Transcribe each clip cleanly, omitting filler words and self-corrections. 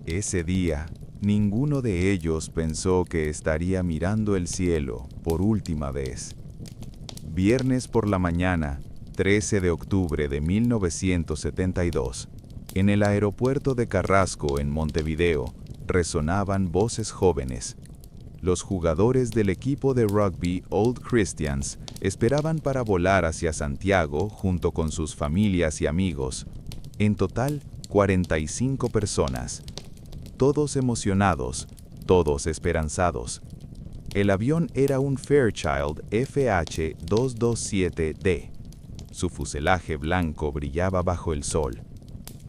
Ese día, ninguno de ellos pensó que estaría mirando el cielo por última vez. Viernes por la mañana, 13 de octubre de 1972, en el aeropuerto de Carrasco, en Montevideo, resonaban voces jóvenes. Los jugadores del equipo de rugby Old Christians esperaban para volar hacia Santiago junto con sus familias y amigos. En total, 45 personas. Todos emocionados, todos esperanzados. El avión era un Fairchild FH-227D. Su fuselaje blanco brillaba bajo el sol.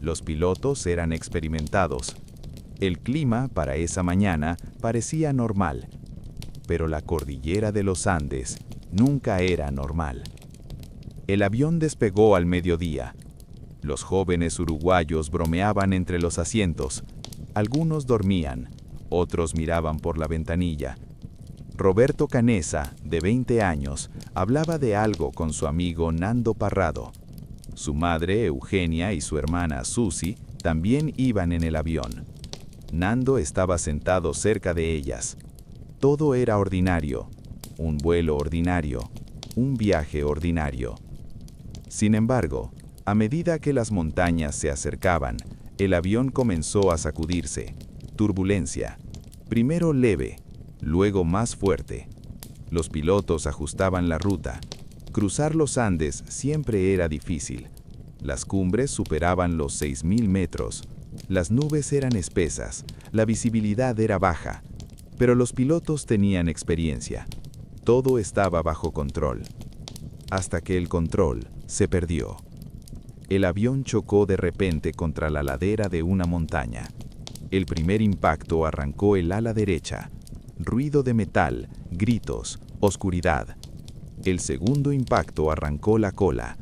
Los pilotos eran experimentados. El clima para esa mañana parecía normal, pero la cordillera de los Andes nunca era normal. El avión despegó al mediodía. Los jóvenes uruguayos bromeaban entre los asientos. Algunos dormían, otros miraban por la ventanilla. Roberto Canessa, de 20 años, hablaba de algo con su amigo Nando Parrado. Su madre, Eugenia, y su hermana, Susi, también iban en el avión. Nando estaba sentado cerca de ellas. Todo era ordinario, un vuelo ordinario, un viaje ordinario. Sin embargo, a medida que las montañas se acercaban, el avión comenzó a sacudirse. Turbulencia. Primero leve, luego más fuerte. Los pilotos ajustaban la ruta. Cruzar los Andes siempre era difícil. Las cumbres superaban los 6.000 metros. Las nubes eran espesas, la visibilidad era baja, pero los pilotos tenían experiencia. Todo estaba bajo control. Hasta que el control se perdió. El avión chocó de repente contra la ladera de una montaña. El primer impacto arrancó el ala derecha. Ruido de metal, gritos, oscuridad. El segundo impacto arrancó la cola,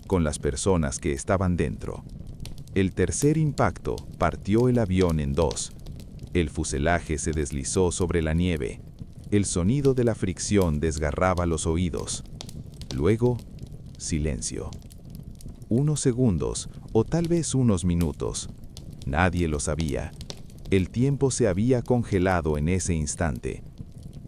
con las personas que estaban dentro. El tercer impacto partió el avión en dos. El fuselaje se deslizó sobre la nieve. El sonido de la fricción desgarraba los oídos. Luego, silencio. Unos segundos, o tal vez unos minutos. Nadie lo sabía. El tiempo se había congelado en ese instante.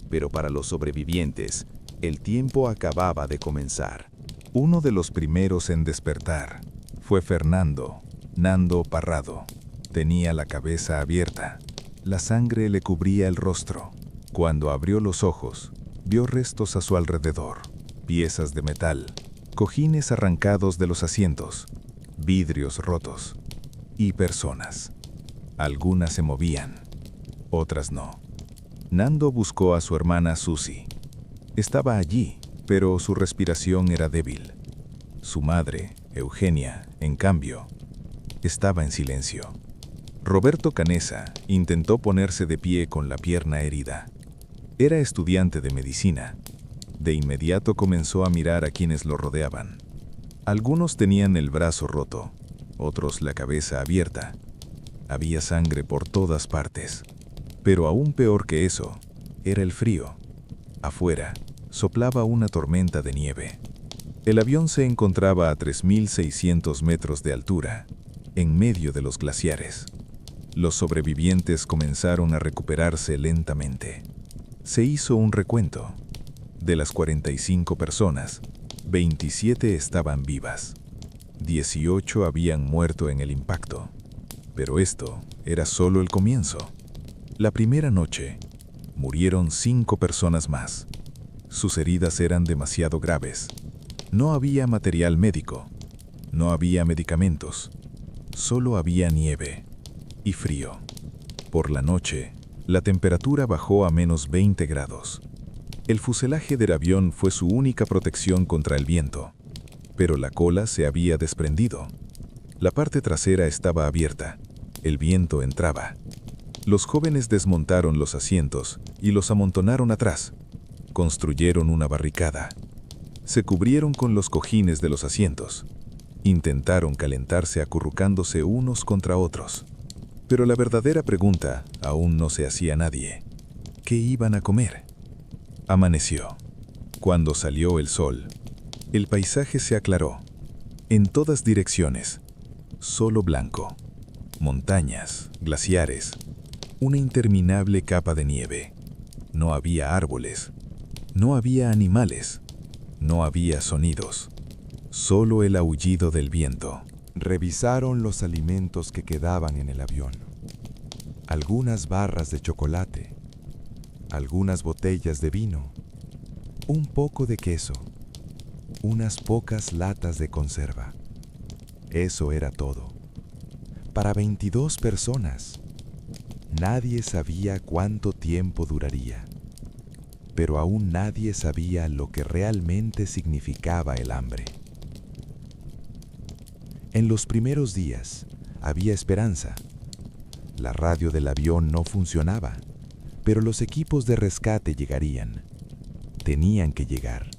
Pero para los sobrevivientes, el tiempo acababa de comenzar. Uno de los primeros en despertar fue Fernando Nando Parrado. Tenía la cabeza abierta. La sangre le cubría el rostro. Cuando abrió los ojos, vio restos a su alrededor. Piezas de metal, cojines arrancados de los asientos, vidrios rotos y personas. Algunas se movían, otras no. Nando buscó a su hermana Susi. Estaba allí, pero su respiración era débil. Su madre, Eugenia, en cambio, estaba en silencio. Roberto Canessa intentó ponerse de pie con la pierna herida. Era estudiante de medicina. De inmediato comenzó a mirar a quienes lo rodeaban. Algunos tenían el brazo roto, otros la cabeza abierta. Había sangre por todas partes. Pero aún peor que eso, era el frío. Afuera, soplaba una tormenta de nieve. El avión se encontraba a 3.600 metros de altura, en medio de los glaciares. Los sobrevivientes comenzaron a recuperarse lentamente. Se hizo un recuento. De las 45 personas, 27 estaban vivas. 18 habían muerto en el impacto. Pero esto era solo el comienzo. La primera noche, murieron 5 personas más. Sus heridas eran demasiado graves. No había material médico. No había medicamentos. Solo había nieve y frío. Por la noche, la temperatura bajó a menos 20 grados. El fuselaje del avión fue su única protección contra el viento, pero la cola se había desprendido. La parte trasera estaba abierta. El viento entraba. Los jóvenes desmontaron los asientos y los amontonaron atrás. Construyeron una barricada. Se cubrieron con los cojines de los asientos. Intentaron calentarse acurrucándose unos contra otros. Pero la verdadera pregunta aún no se hacía nadie. ¿Qué iban a comer? Amaneció. Cuando salió el sol, el paisaje se aclaró. En todas direcciones, solo blanco. Montañas, glaciares, una interminable capa de nieve. No había árboles, no había animales, no había sonidos, solo el aullido del viento. Revisaron los alimentos que quedaban en el avión. Algunas barras de chocolate, algunas botellas de vino, un poco de queso, unas pocas latas de conserva. Eso era todo. Para 22 personas. Nadie sabía cuánto tiempo duraría, pero aún nadie sabía lo que realmente significaba el hambre. En los primeros días había esperanza. La radio del avión no funcionaba, pero los equipos de rescate llegarían. Tenían que llegar.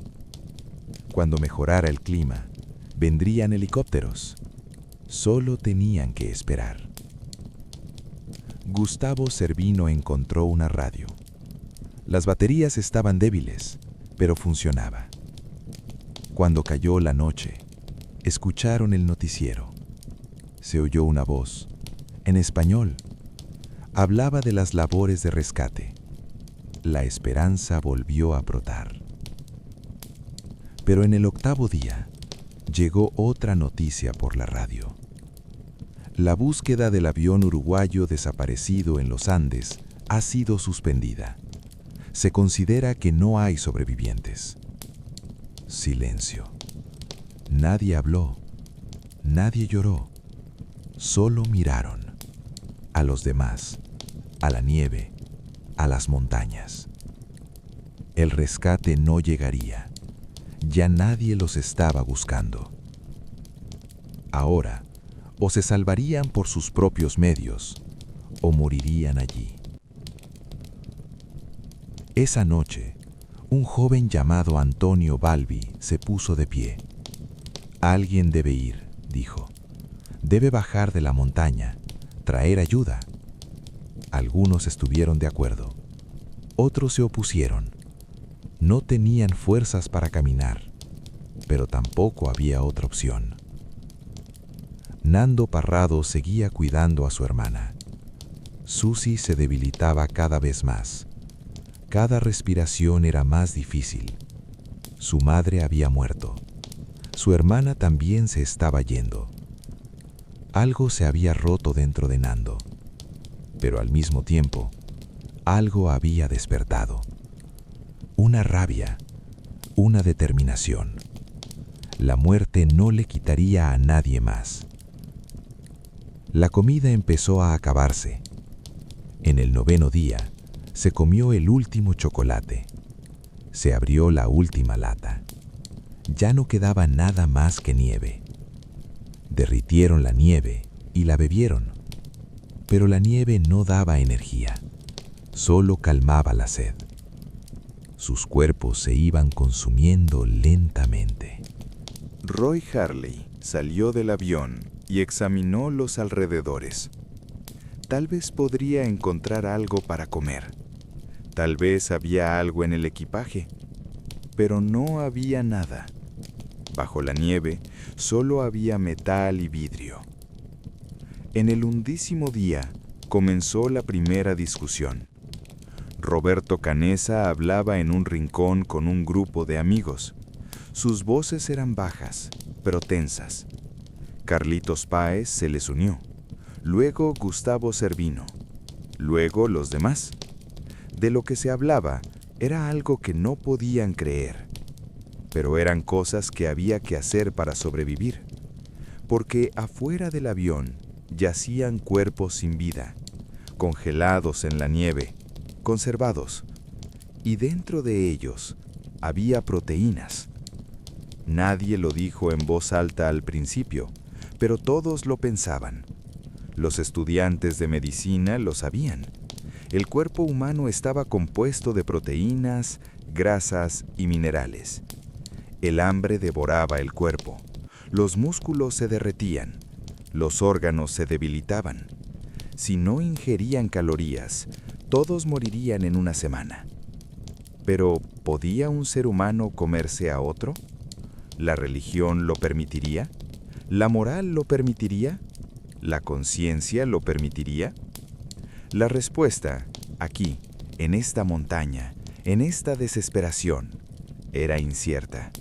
Cuando mejorara el clima, vendrían helicópteros. Solo tenían que esperar. Gustavo Cervino encontró una radio. Las baterías estaban débiles, pero funcionaba. Cuando cayó la noche, escucharon el noticiero. Se oyó una voz, en español. Hablaba de las labores de rescate. La esperanza volvió a brotar. Pero en el 8º día, llegó otra noticia por la radio. La búsqueda del avión uruguayo desaparecido en los Andes ha sido suspendida. Se considera que no hay sobrevivientes. Silencio. Nadie habló, nadie lloró, solo miraron a los demás, a la nieve, a las montañas. El rescate no llegaría. Ya nadie los estaba buscando. Ahora, o se salvarían por sus propios medios, o morirían allí. Esa noche, un joven llamado Antonio Balbi se puso de pie. Alguien debe ir, dijo. Debe bajar de la montaña, traer ayuda. Algunos estuvieron de acuerdo. Otros se opusieron. No tenían fuerzas para caminar, pero tampoco había otra opción. Nando Parrado seguía cuidando a su hermana. Susi se debilitaba cada vez más. Cada respiración era más difícil. Su madre había muerto. Su hermana también se estaba yendo. Algo se había roto dentro de Nando, pero al mismo tiempo, algo había despertado. Una rabia, una determinación. La muerte no le quitaría a nadie más. La comida empezó a acabarse. En el 9º día, se comió el último chocolate. Se abrió la última lata. Ya no quedaba nada más que nieve. Derritieron la nieve y la bebieron. Pero la nieve no daba energía, solo calmaba la sed. Sus cuerpos se iban consumiendo lentamente. Roy Harley salió del avión y examinó los alrededores. Tal vez podría encontrar algo para comer. Tal vez había algo en el equipaje, pero no había nada. Bajo la nieve solo había metal y vidrio. En el 11º día comenzó la primera discusión. Roberto Canessa hablaba en un rincón con un grupo de amigos. Sus voces eran bajas, pero tensas. Carlitos Páez se les unió. Luego Gustavo Cervino. Luego los demás. De lo que se hablaba era algo que no podían creer. Pero eran cosas que había que hacer para sobrevivir. Porque afuera del avión yacían cuerpos sin vida, congelados en la nieve, conservados. Y dentro de ellos había proteínas. Nadie lo dijo en voz alta al principio, pero todos lo pensaban. Los estudiantes de medicina lo sabían. El cuerpo humano estaba compuesto de proteínas, grasas y minerales. El hambre devoraba el cuerpo. Los músculos se derretían. Los órganos se debilitaban. Si no ingerían calorías, todos morirían en una semana. Pero, ¿podía un ser humano comerse a otro? ¿La religión lo permitiría? ¿La moral lo permitiría? ¿La conciencia lo permitiría? La respuesta, aquí, en esta montaña, en esta desesperación, era incierta.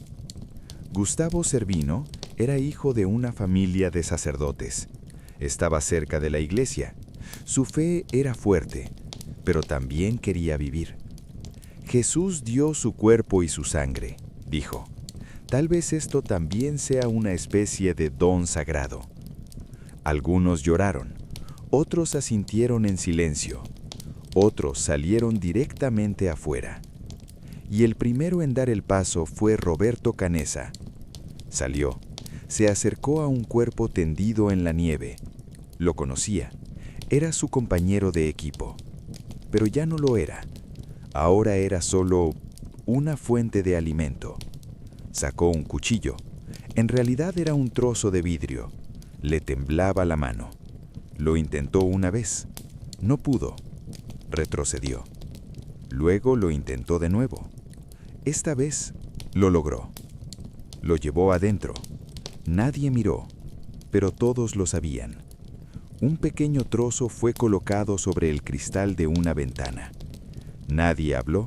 Gustavo Cervino era hijo de una familia de sacerdotes. Estaba cerca de la iglesia. Su fe era fuerte, pero también quería vivir. Jesús dio su cuerpo y su sangre, dijo. Tal vez esto también sea una especie de don sagrado. Algunos lloraron, otros asintieron en silencio, otros salieron directamente afuera. Y el primero en dar el paso fue Roberto Canessa. Salió, se acercó a un cuerpo tendido en la nieve. Lo conocía, era su compañero de equipo. Pero ya no lo era. Ahora era solo una fuente de alimento. Sacó un cuchillo. En realidad era un trozo de vidrio. Le temblaba la mano. Lo intentó una vez. No pudo. Retrocedió. Luego lo intentó de nuevo. Esta vez lo logró. Lo llevó adentro. Nadie miró, pero todos lo sabían. Un pequeño trozo fue colocado sobre el cristal de una ventana. Nadie habló,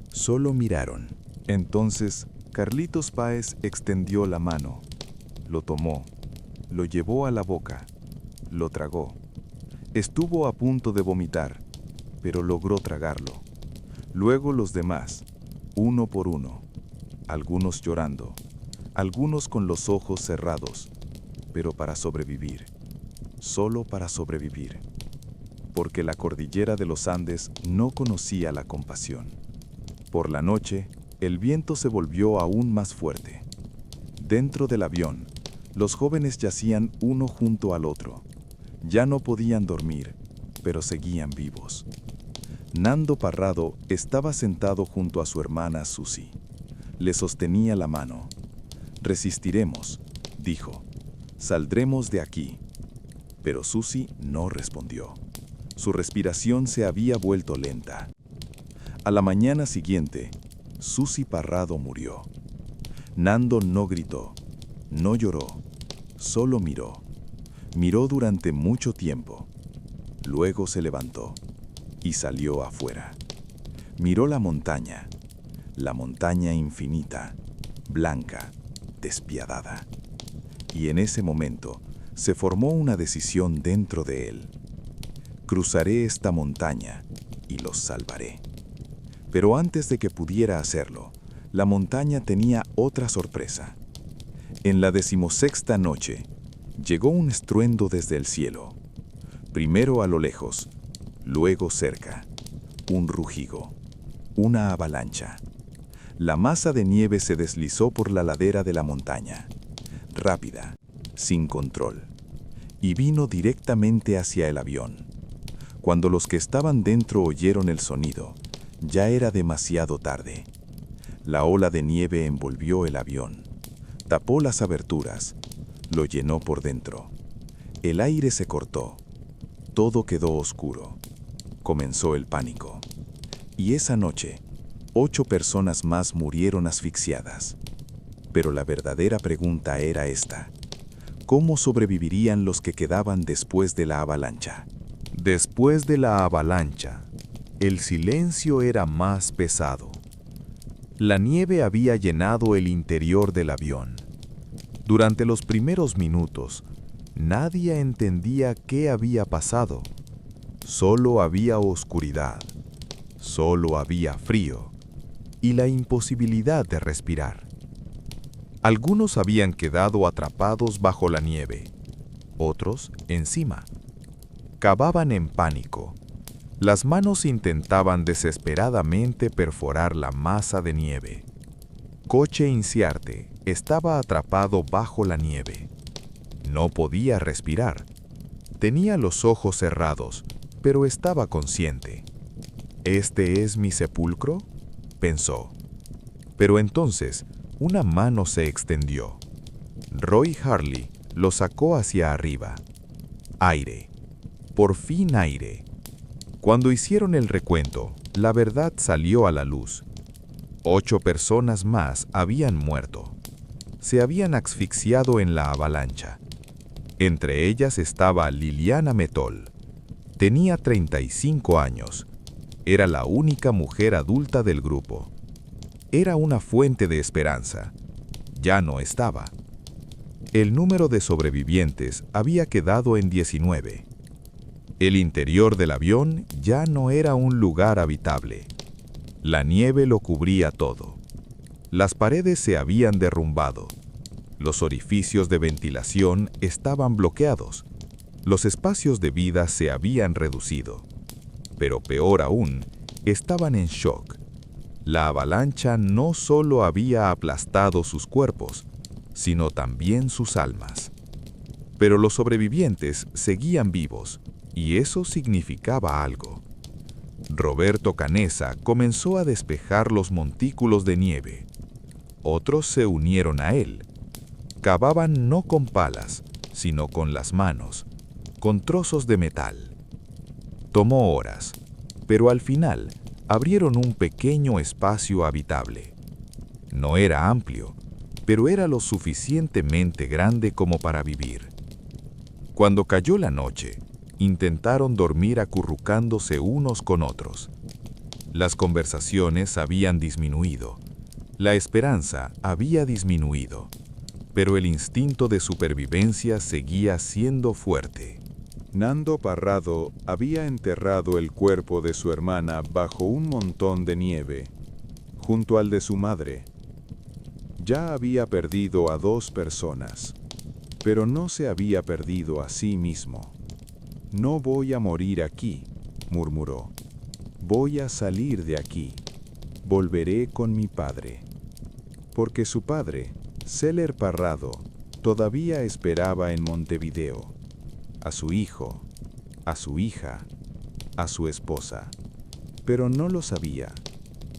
solo miraron. Entonces, Carlitos Páez extendió la mano, lo tomó, lo llevó a la boca, lo tragó. Estuvo a punto de vomitar, pero logró tragarlo. Luego los demás, uno por uno, algunos llorando, algunos con los ojos cerrados, pero para sobrevivir, solo para sobrevivir, porque la cordillera de los Andes no conocía la compasión. Por la noche, el viento se volvió aún más fuerte. Dentro del avión, los jóvenes yacían uno junto al otro. Ya no podían dormir, pero seguían vivos. Nando Parrado estaba sentado junto a su hermana Susi. Le sostenía la mano. «Resistiremos», dijo. «Saldremos de aquí». Pero Susi no respondió. Su respiración se había vuelto lenta. A la mañana siguiente, Susi Parrado murió. Nando no gritó, no lloró, solo miró. Miró durante mucho tiempo. Luego se levantó y salió afuera. Miró la montaña infinita, blanca, despiadada. Y en ese momento se formó una decisión dentro de él. Cruzaré esta montaña y los salvaré. Pero antes de que pudiera hacerlo, la montaña tenía otra sorpresa. En la 16ª noche, llegó un estruendo desde el cielo. Primero a lo lejos, luego cerca. Un rugido, una avalancha. La masa de nieve se deslizó por la ladera de la montaña, rápida, sin control, y vino directamente hacia el avión. Cuando los que estaban dentro oyeron el sonido, ya era demasiado tarde. La ola de nieve envolvió el avión, tapó las aberturas, lo llenó por dentro. El aire se cortó, todo quedó oscuro. Comenzó el pánico. Y esa noche, 8 personas más murieron asfixiadas. Pero la verdadera pregunta era esta: ¿cómo sobrevivirían los que quedaban después de la avalancha? Después de la avalancha, el silencio era más pesado. La nieve había llenado el interior del avión. Durante los primeros minutos, nadie entendía qué había pasado. Solo había oscuridad, solo había frío y la imposibilidad de respirar. Algunos habían quedado atrapados bajo la nieve, otros encima. Cavaban en pánico. Las manos intentaban desesperadamente perforar la masa de nieve. Coche Inciarte estaba atrapado bajo la nieve. No podía respirar. Tenía los ojos cerrados, pero estaba consciente. ¿Este es mi sepulcro?, pensó. Pero entonces, una mano se extendió. Roy Harley lo sacó hacia arriba. Aire. Por fin aire. Cuando hicieron el recuento, la verdad salió a la luz. 8 personas más habían muerto. Se habían asfixiado en la avalancha. Entre ellas estaba Liliana Metol. Tenía 35 años. Era la única mujer adulta del grupo. Era una fuente de esperanza. Ya no estaba. El número de sobrevivientes había quedado en 19. El interior del avión ya no era un lugar habitable. La nieve lo cubría todo. Las paredes se habían derrumbado. Los orificios de ventilación estaban bloqueados. Los espacios de vida se habían reducido. Pero peor aún, estaban en shock. La avalancha no solo había aplastado sus cuerpos, sino también sus almas. Pero los sobrevivientes seguían vivos, y eso significaba algo. Roberto Canessa comenzó a despejar los montículos de nieve. Otros se unieron a él. Cavaban no con palas, sino con las manos, con trozos de metal. Tomó horas, pero al final abrieron un pequeño espacio habitable. No era amplio, pero era lo suficientemente grande como para vivir. Cuando cayó la noche, intentaron dormir acurrucándose unos con otros. Las conversaciones habían disminuido. La esperanza había disminuido, pero el instinto de supervivencia seguía siendo fuerte. Nando Parrado había enterrado el cuerpo de su hermana bajo un montón de nieve, junto al de su madre. Ya había perdido a 2 personas, pero no se había perdido a sí mismo. «No voy a morir aquí», murmuró. «Voy a salir de aquí. Volveré con mi padre». Porque su padre, Celer Parrado, todavía esperaba en Montevideo. A su hijo, a su hija, a su esposa. Pero no lo sabía.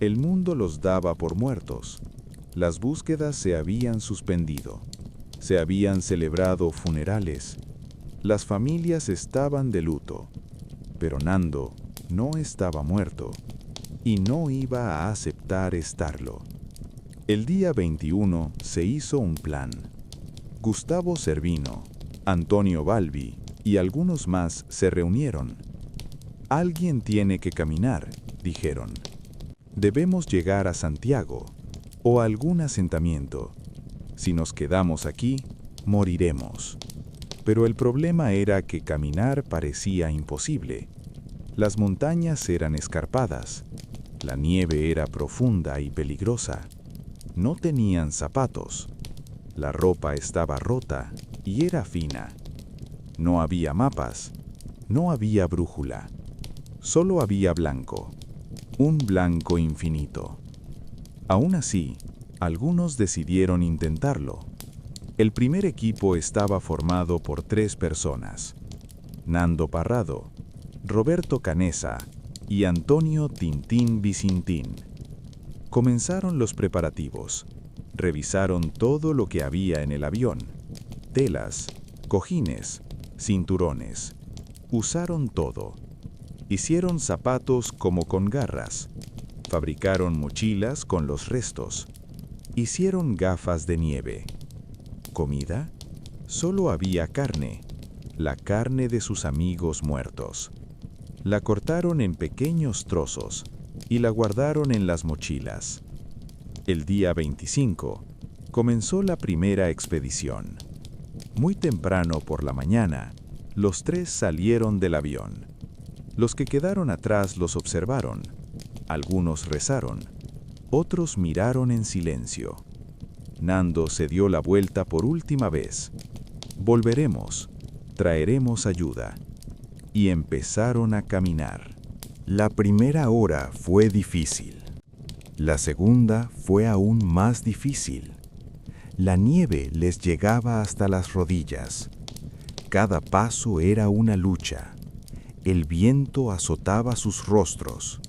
El mundo los daba por muertos. Las búsquedas se habían suspendido. Se habían celebrado funerales. Las familias estaban de luto. Pero Nando no estaba muerto y no iba a aceptar estarlo. El día 21 se hizo un plan. Gustavo Cervino, Antonio Balbi y algunos más se reunieron. «Alguien tiene que caminar», dijeron. «Debemos llegar a Santiago o a algún asentamiento. Si nos quedamos aquí, moriremos». Pero el problema era que caminar parecía imposible. Las montañas eran escarpadas. La nieve era profunda y peligrosa. No tenían zapatos. La ropa estaba rota y era fina. No había mapas. No había brújula. Solo había blanco. Un blanco infinito. Aún así, algunos decidieron intentarlo. El primer equipo estaba formado por 3 personas: Nando Parrado, Roberto Canessa y Antonio Tintín Vicintín. Comenzaron los preparativos. Revisaron todo lo que había en el avión: telas, cojines, cinturones. Usaron todo. Hicieron zapatos como con garras. Fabricaron mochilas con los restos. Hicieron gafas de nieve. ¿Comida? Solo había carne, la carne de sus amigos muertos. La cortaron en pequeños trozos y la guardaron en las mochilas. El día 25 comenzó la primera expedición. Muy temprano por la mañana, los 3 salieron del avión. Los que quedaron atrás los observaron. Algunos rezaron, otros miraron en silencio. Nando se dio la vuelta por última vez. «Volveremos, traeremos ayuda». Y empezaron a caminar. La primera hora fue difícil. La segunda fue aún más difícil. La nieve les llegaba hasta las rodillas. Cada paso era una lucha. El viento azotaba sus rostros.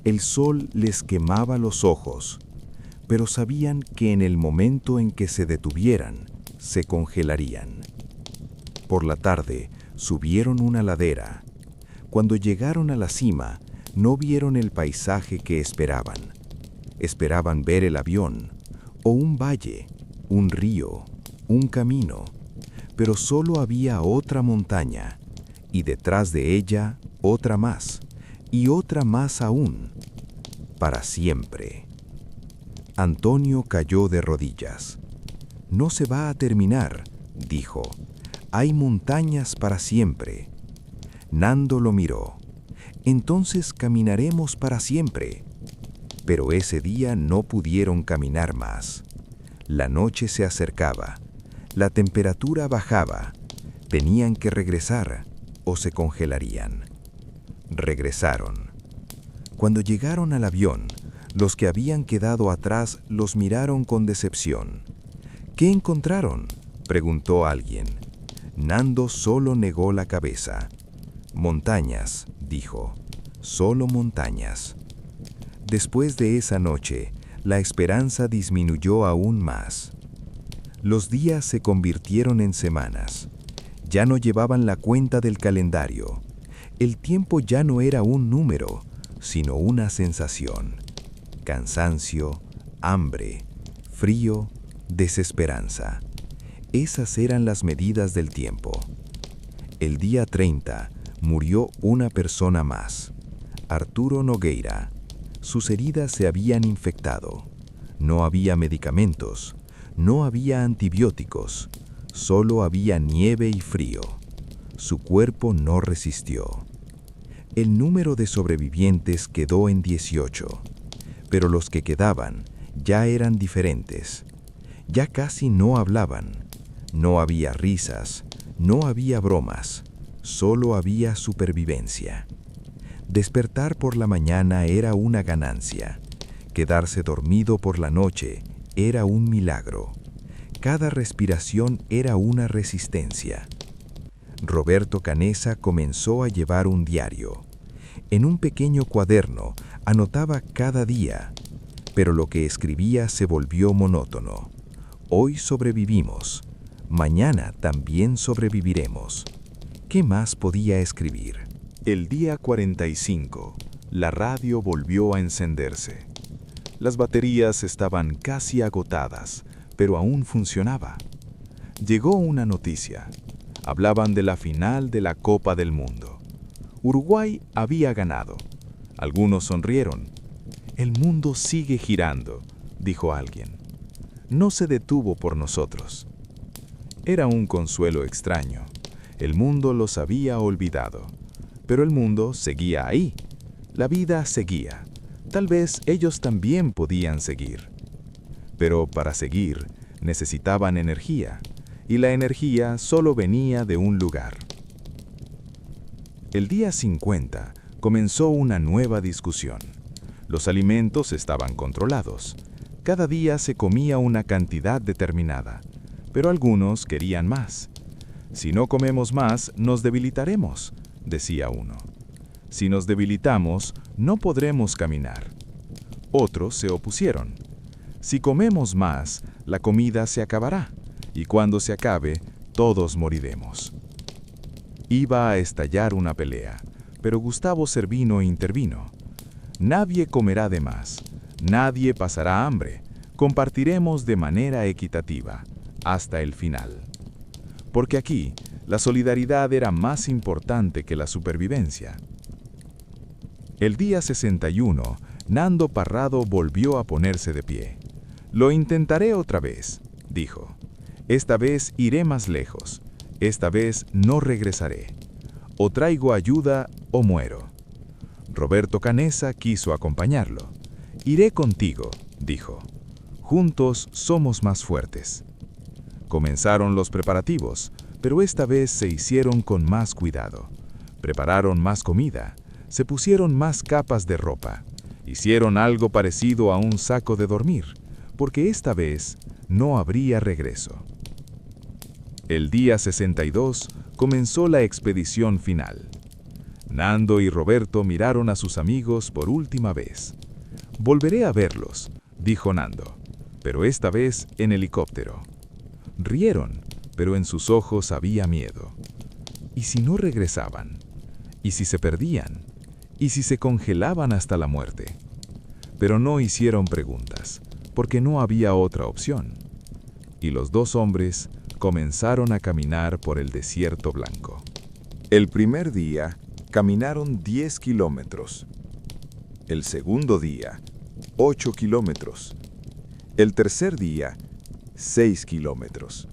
El sol les quemaba los ojos, pero sabían que en el momento en que se detuvieran, se congelarían. Por la tarde, subieron una ladera. Cuando llegaron a la cima, no vieron el paisaje que esperaban. Esperaban ver el avión, o un valle, un río, un camino, pero solo había otra montaña, y detrás de ella otra más, y otra más aún, para siempre. Antonio cayó de rodillas. «No se va a terminar», dijo. «Hay montañas para siempre». Nando lo miró. «Entonces caminaremos para siempre». Pero ese día no pudieron caminar más. La noche se acercaba. La temperatura bajaba. Tenían que regresar o se congelarían. Regresaron. Cuando llegaron al avión, los que habían quedado atrás los miraron con decepción. «¿Qué encontraron?», preguntó alguien. Nando solo negó la cabeza. «Montañas», dijo. «Solo montañas». Después de esa noche, la esperanza disminuyó aún más. Los días se convirtieron en semanas. Ya no llevaban la cuenta del calendario. El tiempo ya no era un número, sino una sensación. Cansancio, hambre, frío, desesperanza. Esas eran las medidas del tiempo. El día 30 murió una persona más, Arturo Nogueira. Sus heridas se habían infectado. No había medicamentos, no había antibióticos, solo había nieve y frío. Su cuerpo no resistió. El número de sobrevivientes quedó en 18, pero los que quedaban ya eran diferentes. Ya casi no hablaban, no había risas, no había bromas, solo había supervivencia. Despertar por la mañana era una ganancia. Quedarse dormido por la noche era un milagro. Cada respiración era una resistencia. Roberto Canessa comenzó a llevar un diario. En un pequeño cuaderno anotaba cada día, pero lo que escribía se volvió monótono. Hoy sobrevivimos, mañana también sobreviviremos. ¿Qué más podía escribir? El día 45, la radio volvió a encenderse. Las baterías estaban casi agotadas, pero aún funcionaba. Llegó una noticia. Hablaban de la final de la Copa del Mundo. Uruguay había ganado. Algunos sonrieron. «El mundo sigue girando», dijo alguien. «No se detuvo por nosotros». Era un consuelo extraño. El mundo los había olvidado. Pero el mundo seguía ahí. La vida seguía. Tal vez ellos también podían seguir. Pero para seguir, necesitaban energía. Y la energía solo venía de un lugar. El día 50 comenzó una nueva discusión. Los alimentos estaban controlados. Cada día se comía una cantidad determinada. Pero algunos querían más. «Si no comemos más, nos debilitaremos», decía uno. «Si nos debilitamos, no podremos caminar». Otros se opusieron. «Si comemos más, la comida se acabará, y cuando se acabe, todos moriremos». Iba a estallar una pelea, pero Gustavo Cervino intervino. «Nadie comerá de más, nadie pasará hambre, compartiremos de manera equitativa, hasta el final». Porque aquí, la solidaridad era más importante que la supervivencia. El día 61, Nando Parrado volvió a ponerse de pie. «Lo intentaré otra vez», dijo. «Esta vez iré más lejos. Esta vez no regresaré. O traigo ayuda o muero». Roberto Canessa quiso acompañarlo. «Iré contigo», dijo. «Juntos somos más fuertes». Comenzaron los preparativos, pero esta vez se hicieron con más cuidado. Prepararon más comida, se pusieron más capas de ropa, hicieron algo parecido a un saco de dormir, porque esta vez no habría regreso. El día 62 comenzó la expedición final. Nando y Roberto miraron a sus amigos por última vez. «Volveré a verlos», dijo Nando, pero esta vez en helicóptero. Rieron, pero en sus ojos había miedo. ¿Y si no regresaban? ¿Y si se perdían? ¿Y si se congelaban hasta la muerte? Pero no hicieron preguntas, porque no había otra opción. Y los dos hombres comenzaron a caminar por el desierto blanco. El primer día caminaron 10 kilómetros. El segundo día, 8 kilómetros. El tercer día, 6 kilómetros.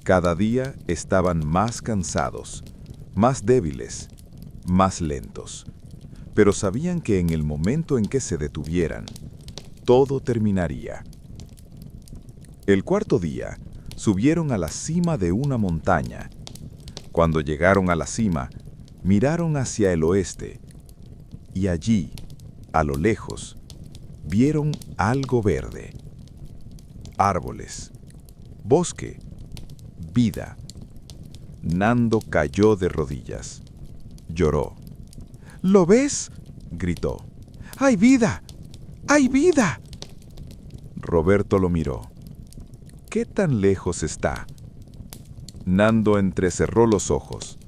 Cada día estaban más cansados, más débiles, más lentos. Pero sabían que en el momento en que se detuvieran, todo terminaría. El cuarto día, subieron a la cima de una montaña. Cuando llegaron a la cima, miraron hacia el oeste, y allí, a lo lejos, vieron algo verde. Árboles, bosque, vida. Nando cayó de rodillas. Lloró. ¿Lo ves?, gritó. ¡Hay vida! ¡Hay vida! Roberto lo miró. ¿Qué tan lejos está? Nando entrecerró los ojos.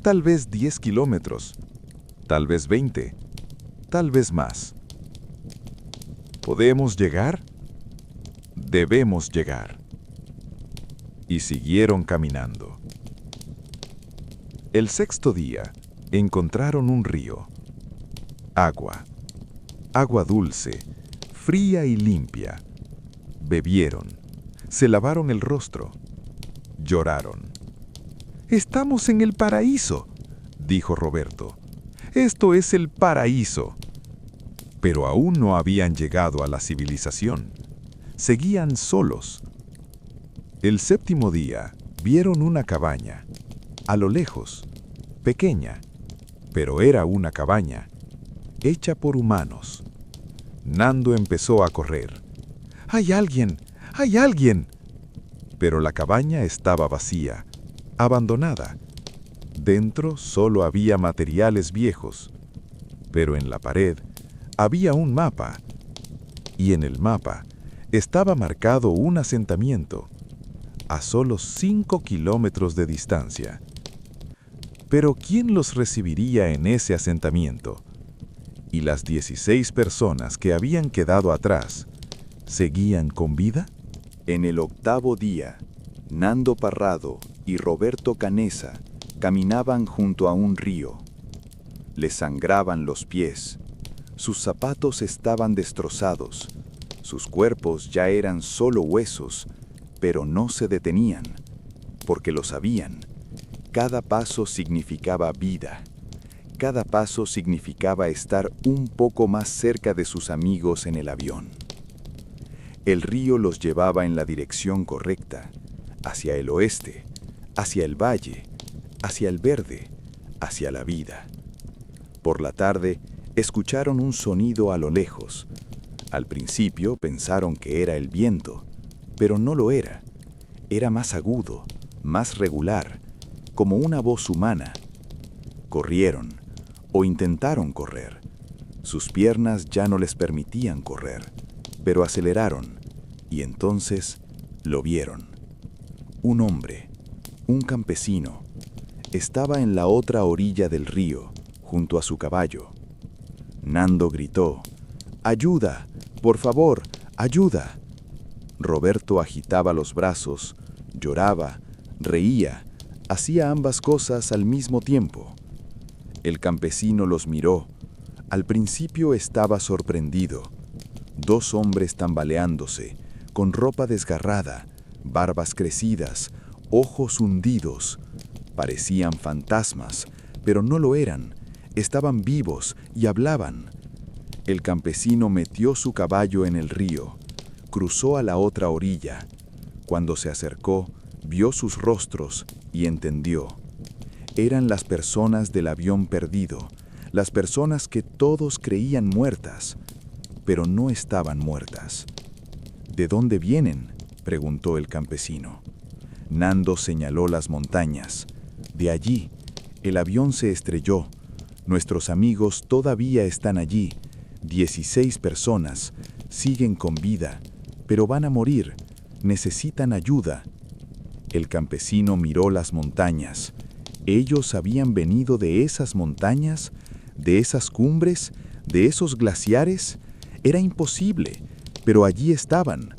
Tal vez 10 kilómetros, tal vez 20, tal vez más. ¿Podemos llegar? Debemos llegar. Y siguieron caminando. El sexto día, encontraron un río. Agua. Agua dulce, fría y limpia. Bebieron. Se lavaron el rostro. Lloraron. «Estamos en el paraíso», dijo Roberto. «Esto es el paraíso». Pero aún no habían llegado a la civilización. Seguían solos. El séptimo día, vieron una cabaña. A lo lejos, pequeña, pero era una cabaña, hecha por humanos. Nando empezó a correr. «¡Hay alguien! ¡Hay alguien!». Pero la cabaña estaba vacía, abandonada. Dentro solo había materiales viejos, pero en la pared había un mapa, y en el mapa estaba marcado un asentamiento, a solo 5 kilómetros de distancia. Pero ¿quién los recibiría en ese asentamiento? ¿Y las 16 personas que habían quedado atrás seguían con vida? En el octavo día, Nando Parrado y Roberto Canessa caminaban junto a un río. Les sangraban los pies, sus zapatos estaban destrozados, sus cuerpos ya eran solo huesos, pero no se detenían, porque lo sabían. Cada paso significaba vida. Cada paso significaba estar un poco más cerca de sus amigos en el avión. El río los llevaba en la dirección correcta, hacia el oeste, hacia el valle, hacia el verde, hacia la vida. Por la tarde, escucharon un sonido a lo lejos. Al principio pensaron que era el viento, pero no lo era. Era más agudo, más regular, como una voz humana. Corrieron, o intentaron correr. Sus piernas ya no les permitían correr, pero aceleraron, y entonces lo vieron. Un hombre, un campesino, estaba en la otra orilla del río, junto a su caballo. Nando gritó: «¡Ayuda! ¡Por favor, ayuda!». Roberto agitaba los brazos, lloraba, reía, hacía ambas cosas al mismo tiempo. El campesino los miró. Al principio estaba sorprendido. 2 hombres tambaleándose, con ropa desgarrada, barbas crecidas, ojos hundidos. Parecían fantasmas, pero no lo eran. Estaban vivos y hablaban. El campesino metió su caballo en el río, cruzó a la otra orilla. Cuando se acercó, vio sus rostros y entendió. Eran las personas del avión perdido, las personas que todos creían muertas, pero no estaban muertas. «¿De dónde vienen?», preguntó el campesino. Nando señaló las montañas. «De allí. El avión se estrelló. Nuestros amigos todavía están allí. 16 personas. Siguen con vida, pero van a morir. Necesitan ayuda». El campesino miró las montañas. Ellos habían venido de esas montañas, de esas cumbres, de esos glaciares. Era imposible, pero allí estaban.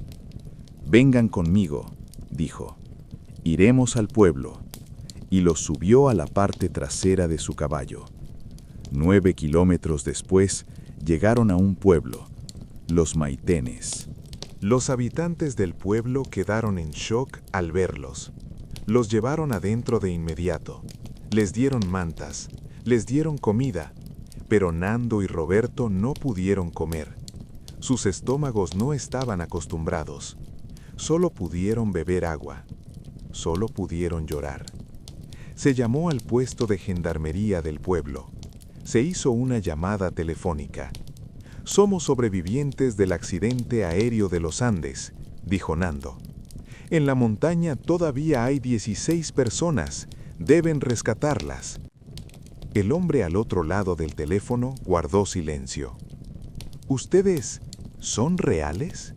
«Vengan conmigo», dijo. Iremos al pueblo. Y los subió a la parte trasera de su caballo. 9 kilómetros después, llegaron a un pueblo, los Maitenes. Los habitantes del pueblo quedaron en shock al verlos. Los llevaron adentro de inmediato. Les dieron mantas, les dieron comida, pero Nando y Roberto no pudieron comer. Sus estómagos no estaban acostumbrados. Solo pudieron beber agua. Solo pudieron llorar. Se llamó al puesto de gendarmería del pueblo. Se hizo una llamada telefónica. «Somos sobrevivientes del accidente aéreo de los Andes», dijo Nando. «En la montaña todavía hay 16 personas. Deben rescatarlas». El hombre al otro lado del teléfono guardó silencio. «¿Ustedes son reales?»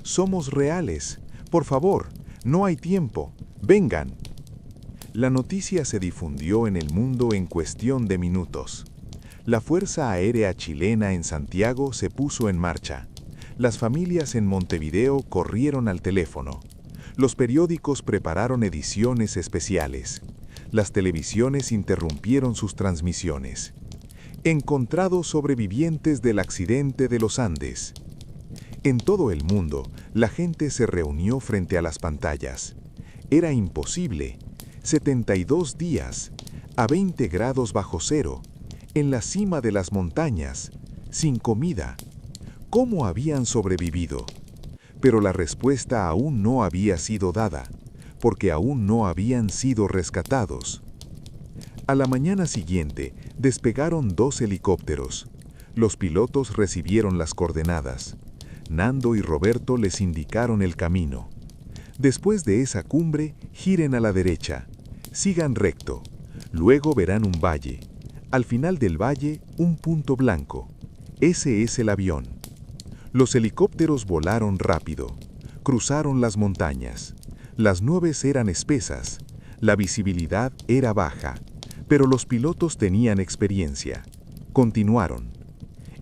«Somos reales. Por favor, no hay tiempo. Vengan». La noticia se difundió en el mundo en cuestión de minutos. La Fuerza Aérea Chilena en Santiago se puso en marcha. Las familias en Montevideo corrieron al teléfono. Los periódicos prepararon ediciones especiales. Las televisiones interrumpieron sus transmisiones. Encontrados sobrevivientes del accidente de los Andes. En todo el mundo, la gente se reunió frente a las pantallas. Era imposible. 72 días, a 20 grados bajo cero, en la cima de las montañas, sin comida. ¿Cómo habían sobrevivido? Pero la respuesta aún no había sido dada, porque aún no habían sido rescatados. A la mañana siguiente, despegaron 2 helicópteros. Los pilotos recibieron las coordenadas. Nando y Roberto les indicaron el camino. Después de esa cumbre, giren a la derecha. Sigan recto. Luego verán un valle. Al final del valle, un punto blanco. Ese es el avión. Los helicópteros volaron rápido. Cruzaron las montañas. Las nubes eran espesas. La visibilidad era baja. Pero los pilotos tenían experiencia. Continuaron.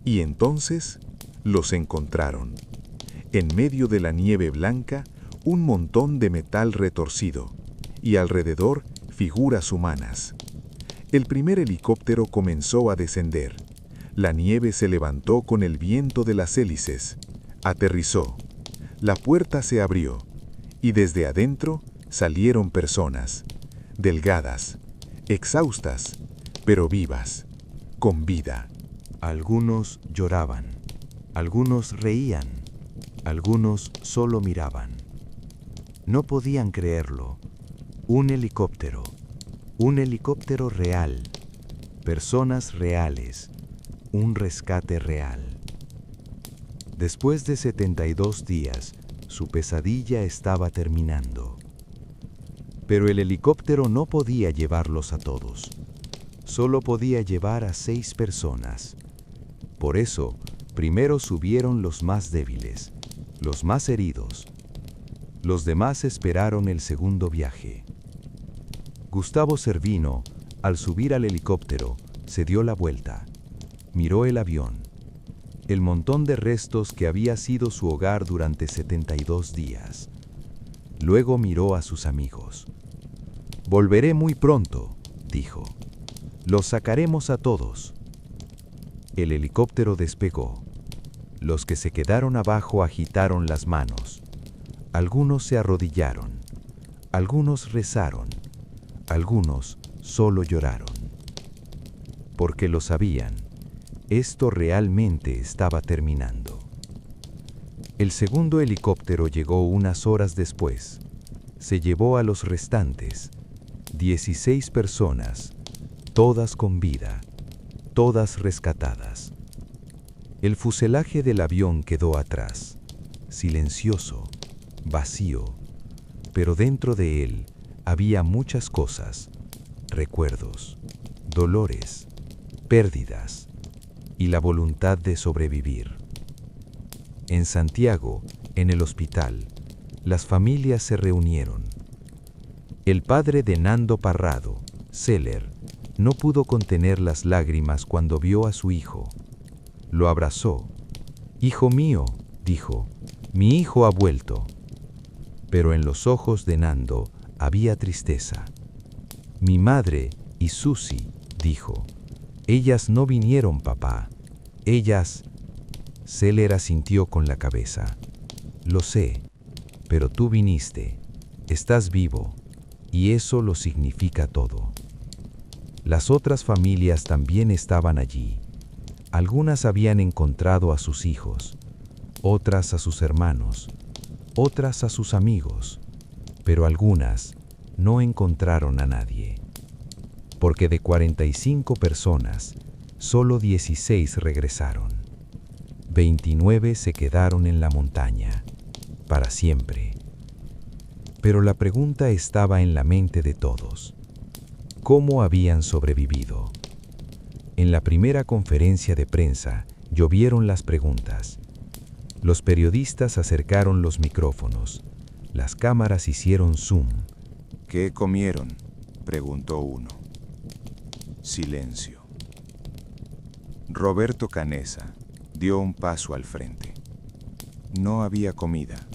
Y entonces, los encontraron. En medio de la nieve blanca, un montón de metal retorcido. Y alrededor, figuras humanas. El primer helicóptero comenzó a descender. La nieve se levantó con el viento de las hélices. Aterrizó. La puerta se abrió. Y desde adentro salieron personas. Delgadas, exhaustas, pero vivas, con vida. Algunos lloraban, algunos reían, algunos solo miraban. No podían creerlo. Un helicóptero real, personas reales, un rescate real. Después de 72 días, su pesadilla estaba terminando. Pero el helicóptero no podía llevarlos a todos. Solo podía llevar a 6 personas. Por eso, primero subieron los más débiles, los más heridos. Los demás esperaron el segundo viaje. Gustavo Cervino, al subir al helicóptero, se dio la vuelta. Miró el avión, el montón de restos que había sido su hogar durante 72 días. Luego miró a sus amigos. «Volveré muy pronto», dijo. «Los sacaremos a todos». El helicóptero despegó. Los que se quedaron abajo agitaron las manos. Algunos se arrodillaron. Algunos rezaron. Algunos solo lloraron. Porque lo sabían, esto realmente estaba terminando. El segundo helicóptero llegó unas horas después. Se llevó a los restantes, 16 personas, todas con vida, todas rescatadas. El fuselaje del avión quedó atrás, silencioso, vacío, pero dentro de él había muchas cosas, recuerdos, dolores, pérdidas y la voluntad de sobrevivir. En Santiago, en el hospital, las familias se reunieron. El padre de Nando Parrado, Celer, no pudo contener las lágrimas cuando vio a su hijo. Lo abrazó. «Hijo mío», dijo, «mi hijo ha vuelto». Pero en los ojos de Nando había tristeza. Mi madre y Susie, dijo. Ellas no vinieron, papá. Ellas... Seller asintió con la cabeza. Lo sé, pero tú viniste. Estás vivo, y eso lo significa todo. Las otras familias también estaban allí. Algunas habían encontrado a sus hijos, otras a sus hermanos, otras a sus amigos, pero algunas no encontraron a nadie. Porque de 45 personas, solo 16 regresaron. 29 se quedaron en la montaña, para siempre. Pero la pregunta estaba en la mente de todos. ¿Cómo habían sobrevivido? En la primera conferencia de prensa, llovieron las preguntas. Los periodistas acercaron los micrófonos. Las cámaras hicieron zoom. ¿Qué comieron?, preguntó uno. Silencio. Roberto Canessa dio un paso al frente. No había comida,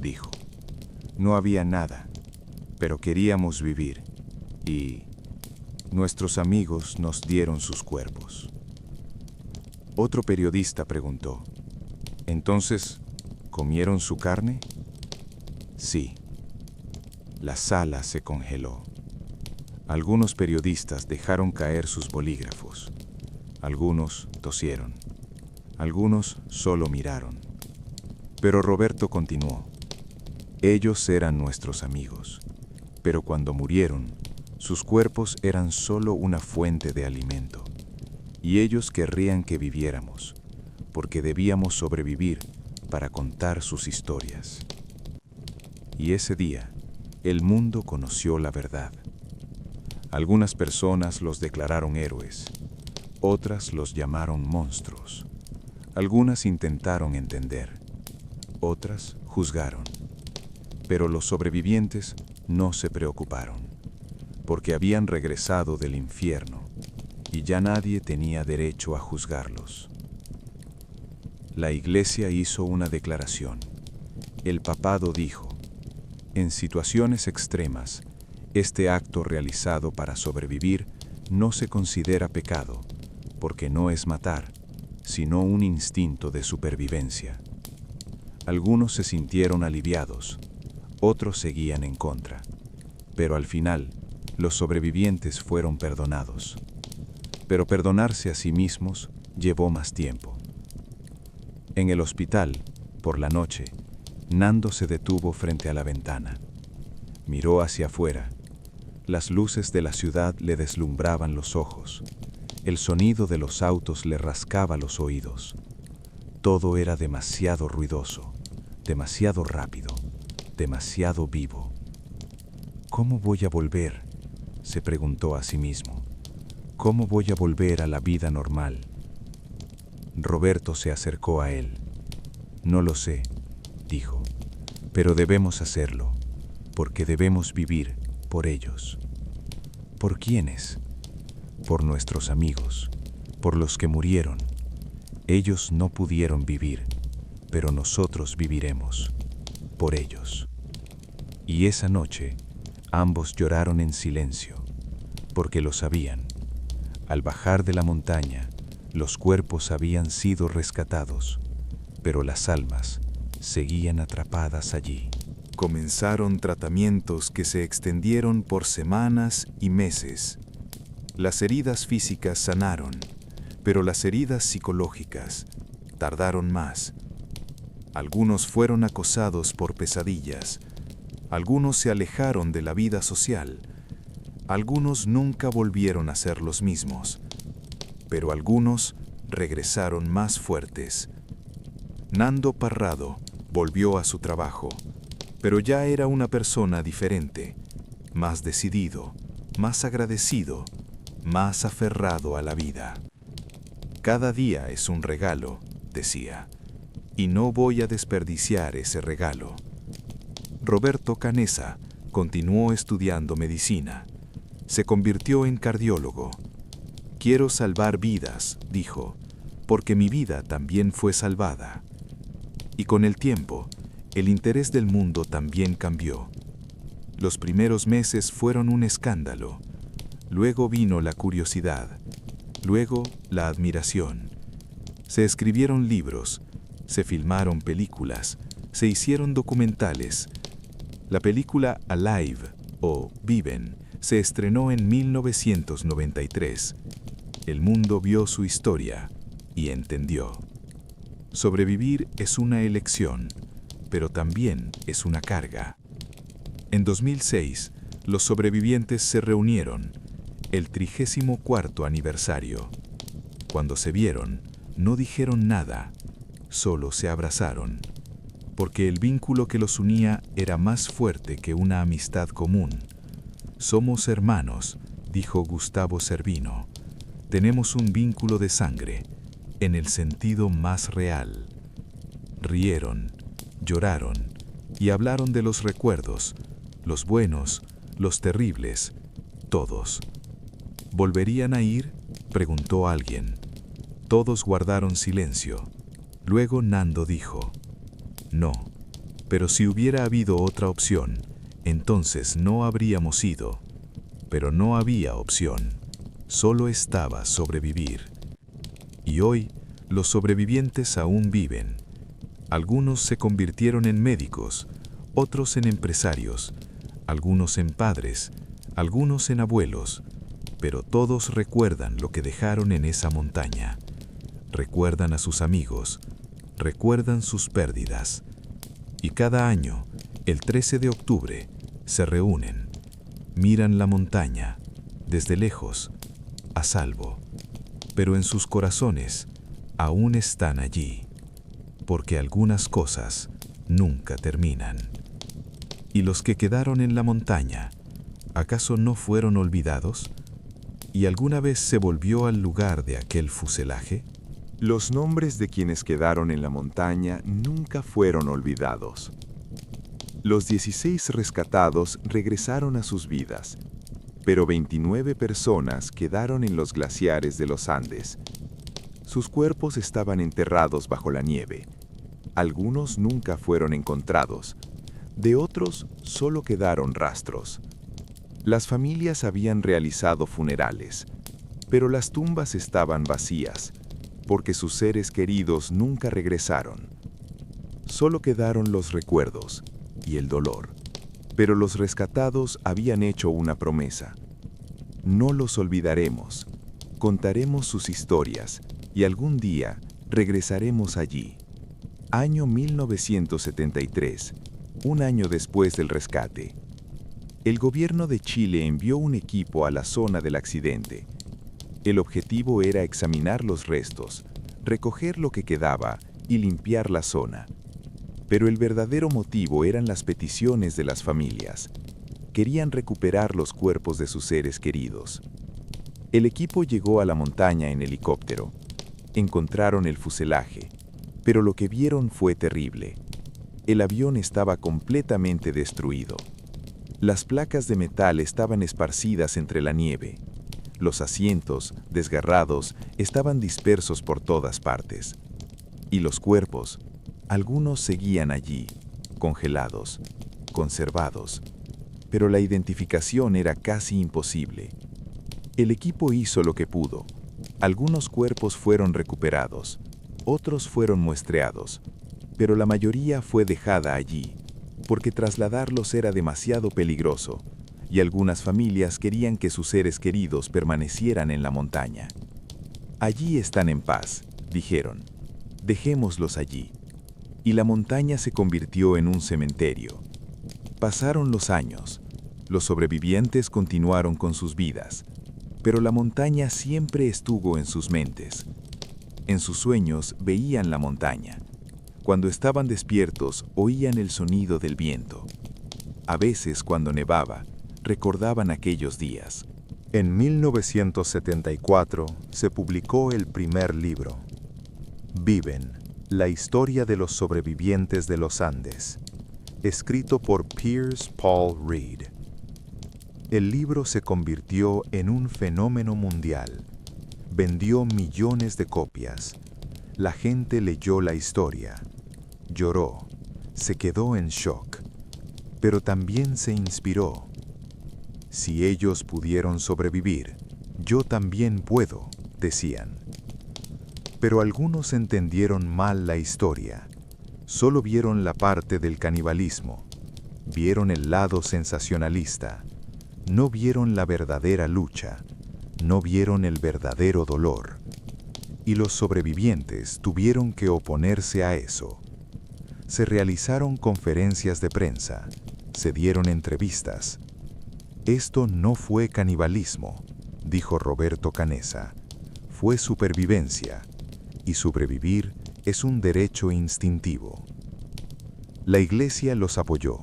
dijo. No había nada, pero queríamos vivir, y nuestros amigos nos dieron sus cuerpos. Otro periodista preguntó, ¿entonces comieron su carne? Sí. La sala se congeló. Algunos periodistas dejaron caer sus bolígrafos. Algunos tosieron. Algunos solo miraron. Pero Roberto continuó. Ellos eran nuestros amigos, pero cuando murieron, sus cuerpos eran solo una fuente de alimento, y ellos querrían que viviéramos, porque debíamos sobrevivir para contar sus historias. Y ese día, el mundo conoció la verdad. Algunas personas los declararon héroes, otras los llamaron monstruos. Algunas intentaron entender, otras juzgaron. Pero los sobrevivientes no se preocuparon, porque habían regresado del infierno y ya nadie tenía derecho a juzgarlos. La iglesia hizo una declaración. El papado dijo, en situaciones extremas, este acto realizado para sobrevivir no se considera pecado, porque no es matar, sino un instinto de supervivencia. Algunos se sintieron aliviados, otros seguían en contra, pero al final, los sobrevivientes fueron perdonados. Pero perdonarse a sí mismos llevó más tiempo. En el hospital, por la noche, Nando se detuvo frente a la ventana. Miró hacia afuera. Las luces de la ciudad le deslumbraban los ojos. El sonido de los autos le rascaba los oídos. Todo era demasiado ruidoso, demasiado rápido, demasiado vivo. ¿Cómo voy a volver?, se preguntó a sí mismo. ¿Cómo voy a volver a la vida normal? Roberto se acercó a él. No lo sé, dijo, pero debemos hacerlo, porque debemos vivir por ellos. ¿Por quiénes? Por nuestros amigos, por los que murieron. Ellos no pudieron vivir, pero nosotros viviremos por ellos. Y esa noche, ambos lloraron en silencio, porque lo sabían. Al bajar de la montaña, los cuerpos habían sido rescatados, pero las almas seguían atrapadas allí. Comenzaron tratamientos que se extendieron por semanas y meses. Las heridas físicas sanaron, pero las heridas psicológicas tardaron más. Algunos fueron acosados por pesadillas, algunos se alejaron de la vida social, algunos nunca volvieron a ser los mismos, pero algunos regresaron más fuertes. Nando Parrado volvió a su trabajo, pero ya era una persona diferente, más decidido, más agradecido, más aferrado a la vida. Cada día es un regalo, decía, y no voy a desperdiciar ese regalo. Roberto Canessa continuó estudiando medicina. Se convirtió en cardiólogo. Quiero salvar vidas, dijo, porque mi vida también fue salvada. Y con el tiempo, el interés del mundo también cambió. Los primeros meses fueron un escándalo. Luego vino la curiosidad. Luego la admiración. Se escribieron libros, se filmaron películas, se hicieron documentales. La película Alive, o Viven, se estrenó en 1993. El mundo vio su historia y entendió. Sobrevivir es una elección, pero también es una carga. En 2006, los sobrevivientes se reunieron, el 34º aniversario. Cuando se vieron, no dijeron nada, solo se abrazaron, porque el vínculo que los unía era más fuerte que una amistad común. Somos hermanos, dijo Gustavo Cervino. Tenemos un vínculo de sangre, en el sentido más real. Rieron, lloraron y hablaron de los recuerdos, los buenos, los terribles, todos. ¿Volverían a ir?, preguntó alguien. Todos guardaron silencio. Luego Nando dijo: no, pero si hubiera habido otra opción, entonces no habríamos ido. Pero no había opción, solo estaba sobrevivir. Y hoy, los sobrevivientes aún viven. Algunos se convirtieron en médicos, otros en empresarios, algunos en padres, algunos en abuelos, pero todos recuerdan lo que dejaron en esa montaña. Recuerdan a sus amigos, recuerdan sus pérdidas. Y cada año, el 13 de octubre, se reúnen, miran la montaña, desde lejos, a salvo, pero en sus corazones aún están allí, porque algunas cosas nunca terminan. ¿Y los que quedaron en la montaña, acaso no fueron olvidados? ¿Y alguna vez se volvió al lugar de aquel fuselaje? Los nombres de quienes quedaron en la montaña nunca fueron olvidados. Los 16 rescatados regresaron a sus vidas, pero 29 personas quedaron en los glaciares de los Andes. Sus cuerpos estaban enterrados bajo la nieve. Algunos nunca fueron encontrados. De otros solo quedaron rastros. Las familias habían realizado funerales, pero las tumbas estaban vacías, porque sus seres queridos nunca regresaron. Solo quedaron los recuerdos y el dolor. Pero los rescatados habían hecho una promesa. No los olvidaremos, contaremos sus historias y algún día regresaremos allí. Año 1973, un año después del rescate. El gobierno de Chile envió un equipo a la zona del accidente. El objetivo era examinar los restos, recoger lo que quedaba y limpiar la zona. Pero el verdadero motivo eran las peticiones de las familias. Querían recuperar los cuerpos de sus seres queridos. El equipo llegó a la montaña en helicóptero. Encontraron el fuselaje, pero lo que vieron fue terrible. El avión estaba completamente destruido. Las placas de metal estaban esparcidas entre la nieve. Los asientos, desgarrados, estaban dispersos por todas partes. Y los cuerpos, algunos seguían allí, congelados, conservados. Pero la identificación era casi imposible. El equipo hizo lo que pudo. Algunos cuerpos fueron recuperados, otros fueron muestreados, pero la mayoría fue dejada allí, porque trasladarlos era demasiado peligroso, y algunas familias querían que sus seres queridos permanecieran en la montaña. Allí están en paz, dijeron. Dejémoslos allí. Y la montaña se convirtió en un cementerio. Pasaron los años. Los sobrevivientes continuaron con sus vidas, pero la montaña siempre estuvo en sus mentes. En sus sueños veían la montaña. Cuando estaban despiertos, oían el sonido del viento. A veces, cuando nevaba, recordaban aquellos días. En 1974 se publicó el primer libro, Viven, la historia de los sobrevivientes de los Andes, escrito por Piers Paul Reed. El libro se convirtió en un fenómeno mundial. Vendió millones de copias. La gente leyó la historia, lloró, se quedó en shock. pero también se inspiró. Si ellos pudieron sobrevivir, yo también puedo, decían. Pero algunos entendieron mal la historia. Solo vieron la parte del canibalismo. Vieron el lado sensacionalista. No vieron la verdadera lucha. No vieron el verdadero dolor. Y los sobrevivientes tuvieron que oponerse a eso. Se realizaron conferencias de prensa. Se dieron entrevistas. Esto no fue canibalismo, dijo Roberto Canessa. Fue supervivencia. Y sobrevivir es un derecho instintivo. La Iglesia los apoyó.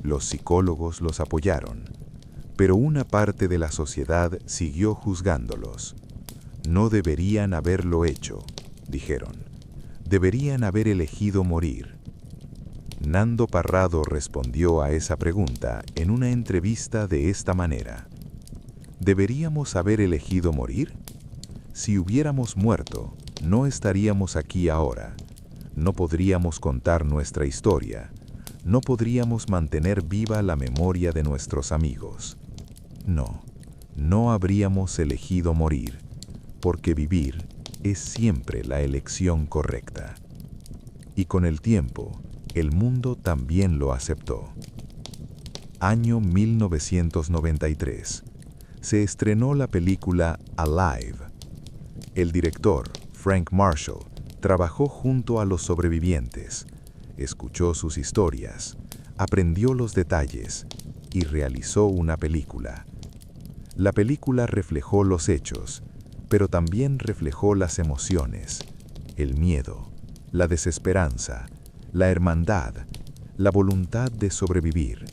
Los psicólogos los apoyaron. Pero una parte de la sociedad siguió juzgándolos. No deberían haberlo hecho, dijeron. Deberían haber elegido morir. Nando Parrado respondió a esa pregunta en una entrevista de esta manera. ¿Deberíamos haber elegido morir? Si hubiéramos muerto, no estaríamos aquí ahora. No podríamos contar nuestra historia. No podríamos mantener viva la memoria de nuestros amigos. No, no habríamos elegido morir, porque vivir es siempre la elección correcta. Y con el tiempo, el mundo también lo aceptó. Año 1993. Se estrenó la película Alive. El director, Frank Marshall, trabajó junto a los sobrevivientes, escuchó sus historias, aprendió los detalles y realizó una película. La película reflejó los hechos, pero también reflejó las emociones, el miedo, la desesperanza, la hermandad, la voluntad de sobrevivir.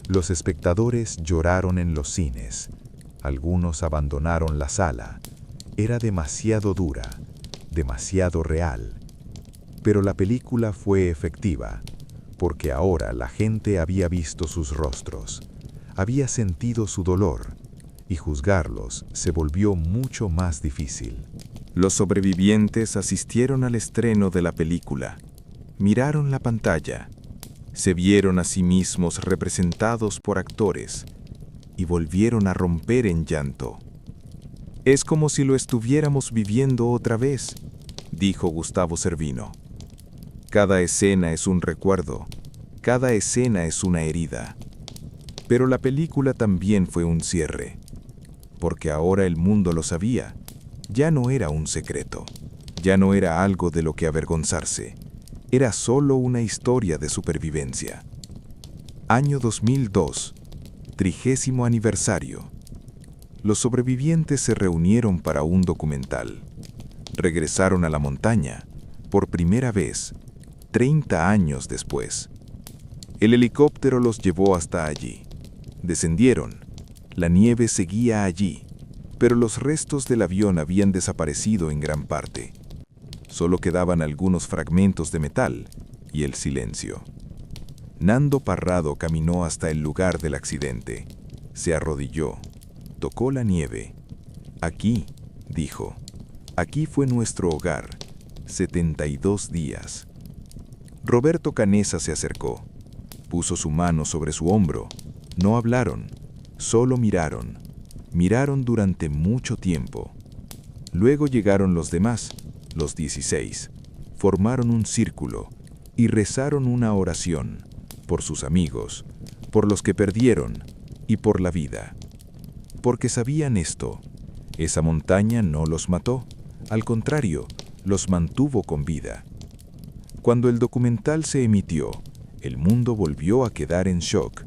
Los espectadores lloraron en los cines. Algunos abandonaron la sala. Era demasiado dura, demasiado real. Pero la película fue efectiva, porque ahora la gente había visto sus rostros, había sentido su dolor, y juzgarlos se volvió mucho más difícil. Los sobrevivientes asistieron al estreno de la película. Miraron la pantalla, se vieron a sí mismos representados por actores y volvieron a romper en llanto. Es como si lo estuviéramos viviendo otra vez, dijo Gustavo Cervino. Cada escena es un recuerdo, cada escena es una herida. Pero la película también fue un cierre, porque ahora el mundo lo sabía. Ya no era un secreto, ya no era algo de lo que avergonzarse. Era solo una historia de supervivencia. Año 2002, 30º aniversario. Los sobrevivientes se reunieron para un documental. Regresaron a la montaña, por primera vez, 30 años después. El helicóptero los llevó hasta allí. Descendieron. La nieve seguía allí, pero los restos del avión habían desaparecido en gran parte. Solo quedaban algunos fragmentos de metal y el silencio. Nando Parrado caminó hasta el lugar del accidente. Se arrodilló, tocó la nieve. Aquí, dijo, aquí fue nuestro hogar, 72 días. Roberto Canessa se acercó, puso su mano sobre su hombro. No hablaron, solo miraron. Miraron durante mucho tiempo. Luego llegaron los demás. Los 16 formaron un círculo y rezaron una oración por sus amigos, por los que perdieron y por la vida. Porque sabían esto, esa montaña no los mató, al contrario, los mantuvo con vida. Cuando el documental se emitió, el mundo volvió a quedar en shock,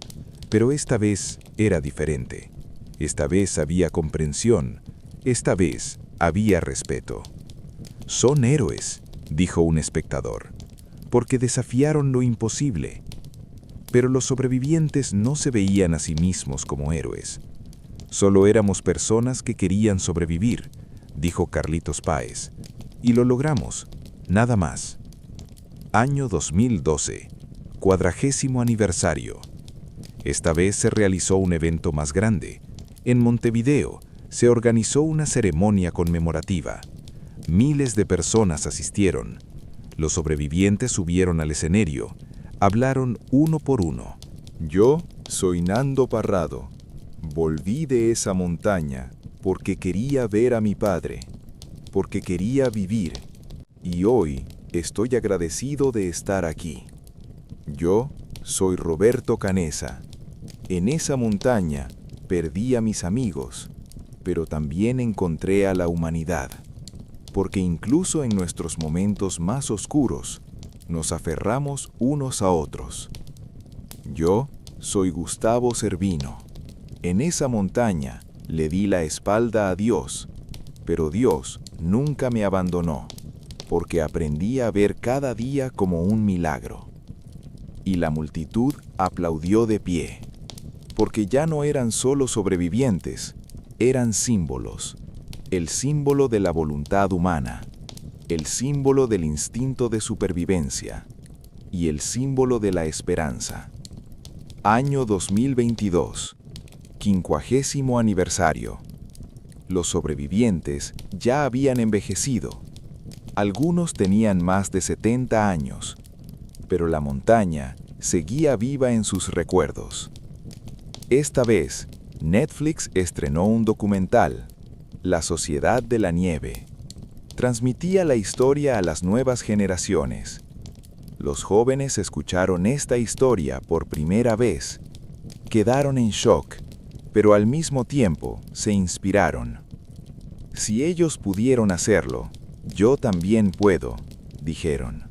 pero esta vez era diferente. Esta vez había comprensión, esta vez había respeto. Son héroes, dijo un espectador, porque desafiaron lo imposible. Pero los sobrevivientes no se veían a sí mismos como héroes. Solo éramos personas que querían sobrevivir, dijo Carlitos Páez, y lo logramos, nada más. Año 2012, 40º aniversario. Esta vez se realizó un evento más grande. En Montevideo se organizó una ceremonia conmemorativa. Miles de personas asistieron. Los sobrevivientes subieron al escenario, hablaron uno por uno, Yo soy Nando Parrado. Volví de esa montaña porque quería ver a mi padre, porque quería vivir, y hoy estoy agradecido de estar aquí. Yo soy Roberto Canessa. En esa montaña perdí a mis amigos, pero también encontré a la humanidad, porque incluso en nuestros momentos más oscuros, nos aferramos unos a otros. Yo soy Gustavo Cervino. En esa montaña le di la espalda a Dios, pero Dios nunca me abandonó, porque aprendí a ver cada día como un milagro. Y la multitud aplaudió de pie, porque ya no eran solo sobrevivientes, eran símbolos, el símbolo de la voluntad humana, el símbolo del instinto de supervivencia y el símbolo de la esperanza. Año 2022, 50º aniversario. Los sobrevivientes ya habían envejecido. Algunos tenían más de 70 años, pero la montaña seguía viva en sus recuerdos. Esta vez, Netflix estrenó un documental, La Sociedad de la Nieve. Transmitía la historia a las nuevas generaciones. Los jóvenes escucharon esta historia por primera vez. Quedaron en shock, pero al mismo tiempo se inspiraron. Si ellos pudieron hacerlo, yo también puedo, dijeron,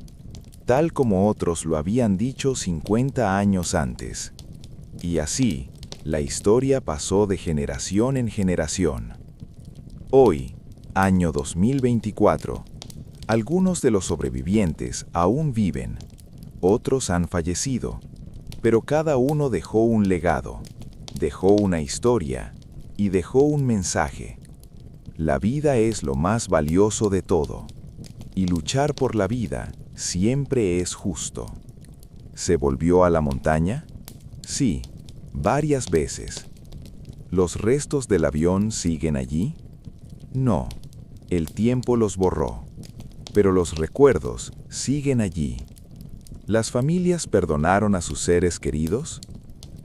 tal como otros lo habían dicho 50 años antes. Y así, la historia pasó de generación en generación. Hoy, año 2024, algunos de los sobrevivientes aún viven, otros han fallecido, pero cada uno dejó un legado, dejó una historia y dejó un mensaje. La vida es lo más valioso de todo, y luchar por la vida siempre es justo. ¿Se volvió a la montaña? Sí, varias veces. ¿Los restos del avión siguen allí? No, el tiempo los borró, pero los recuerdos siguen allí. ¿Las familias perdonaron a sus seres queridos?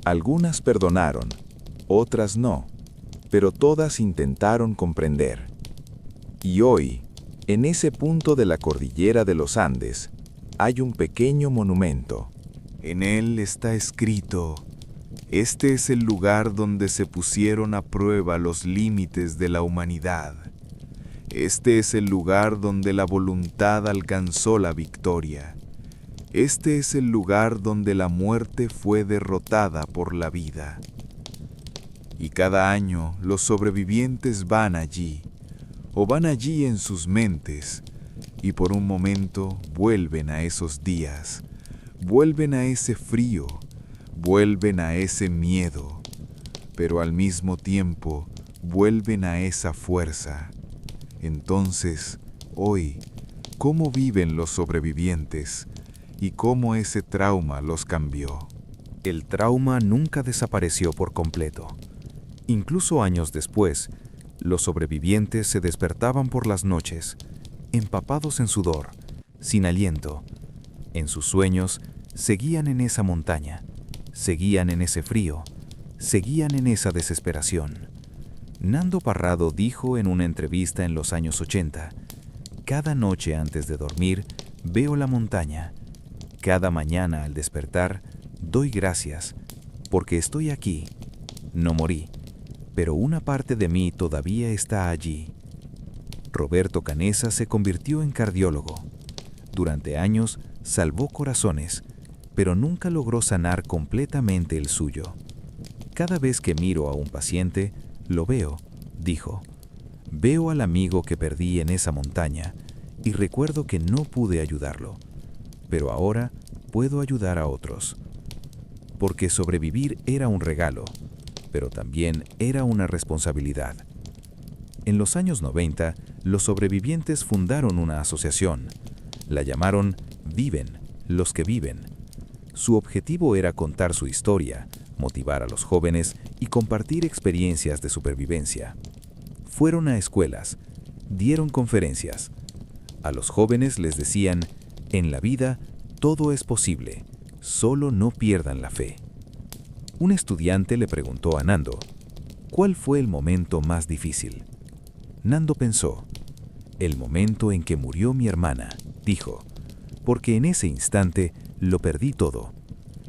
Algunas perdonaron, otras no, pero todas intentaron comprender. Y hoy, en ese punto de la cordillera de los Andes, hay un pequeño monumento. En él está escrito: este es el lugar donde se pusieron a prueba los límites de la humanidad. Este es el lugar donde la voluntad alcanzó la victoria. Este es el lugar donde la muerte fue derrotada por la vida. Y cada año los sobrevivientes van allí, o van allí en sus mentes, y por un momento vuelven a esos días, vuelven a ese frío, vuelven a ese miedo, pero al mismo tiempo vuelven a esa fuerza. Entonces, hoy, ¿cómo viven los sobrevivientes y cómo ese trauma los cambió? El trauma nunca desapareció por completo. Incluso años después, los sobrevivientes se despertaban por las noches, empapados en sudor, sin aliento. En sus sueños, seguían en esa montaña, seguían en ese frío, seguían en esa desesperación. Nando Parrado dijo en una entrevista en los años 80, «Cada noche antes de dormir, veo la montaña. Cada mañana al despertar, doy gracias, porque estoy aquí. No morí, pero una parte de mí todavía está allí». Roberto Canessa se convirtió en cardiólogo. Durante años salvó corazones, pero nunca logró sanar completamente el suyo. «Cada vez que miro a un paciente, lo veo», dijo. «Veo al amigo que perdí en esa montaña y recuerdo que no pude ayudarlo, pero ahora puedo ayudar a otros». Porque sobrevivir era un regalo, pero también era una responsabilidad. En los años 90, los sobrevivientes fundaron una asociación. La llamaron Viven, los que viven. Su objetivo era contar su historia, motivar a los jóvenes y compartir experiencias de supervivencia. Fueron a escuelas, dieron conferencias. A los jóvenes les decían, en la vida todo es posible, solo no pierdan la fe. Un estudiante le preguntó a Nando, ¿cuál fue el momento más difícil? Nando pensó, el momento en que murió mi hermana, dijo, porque en ese instante lo perdí todo.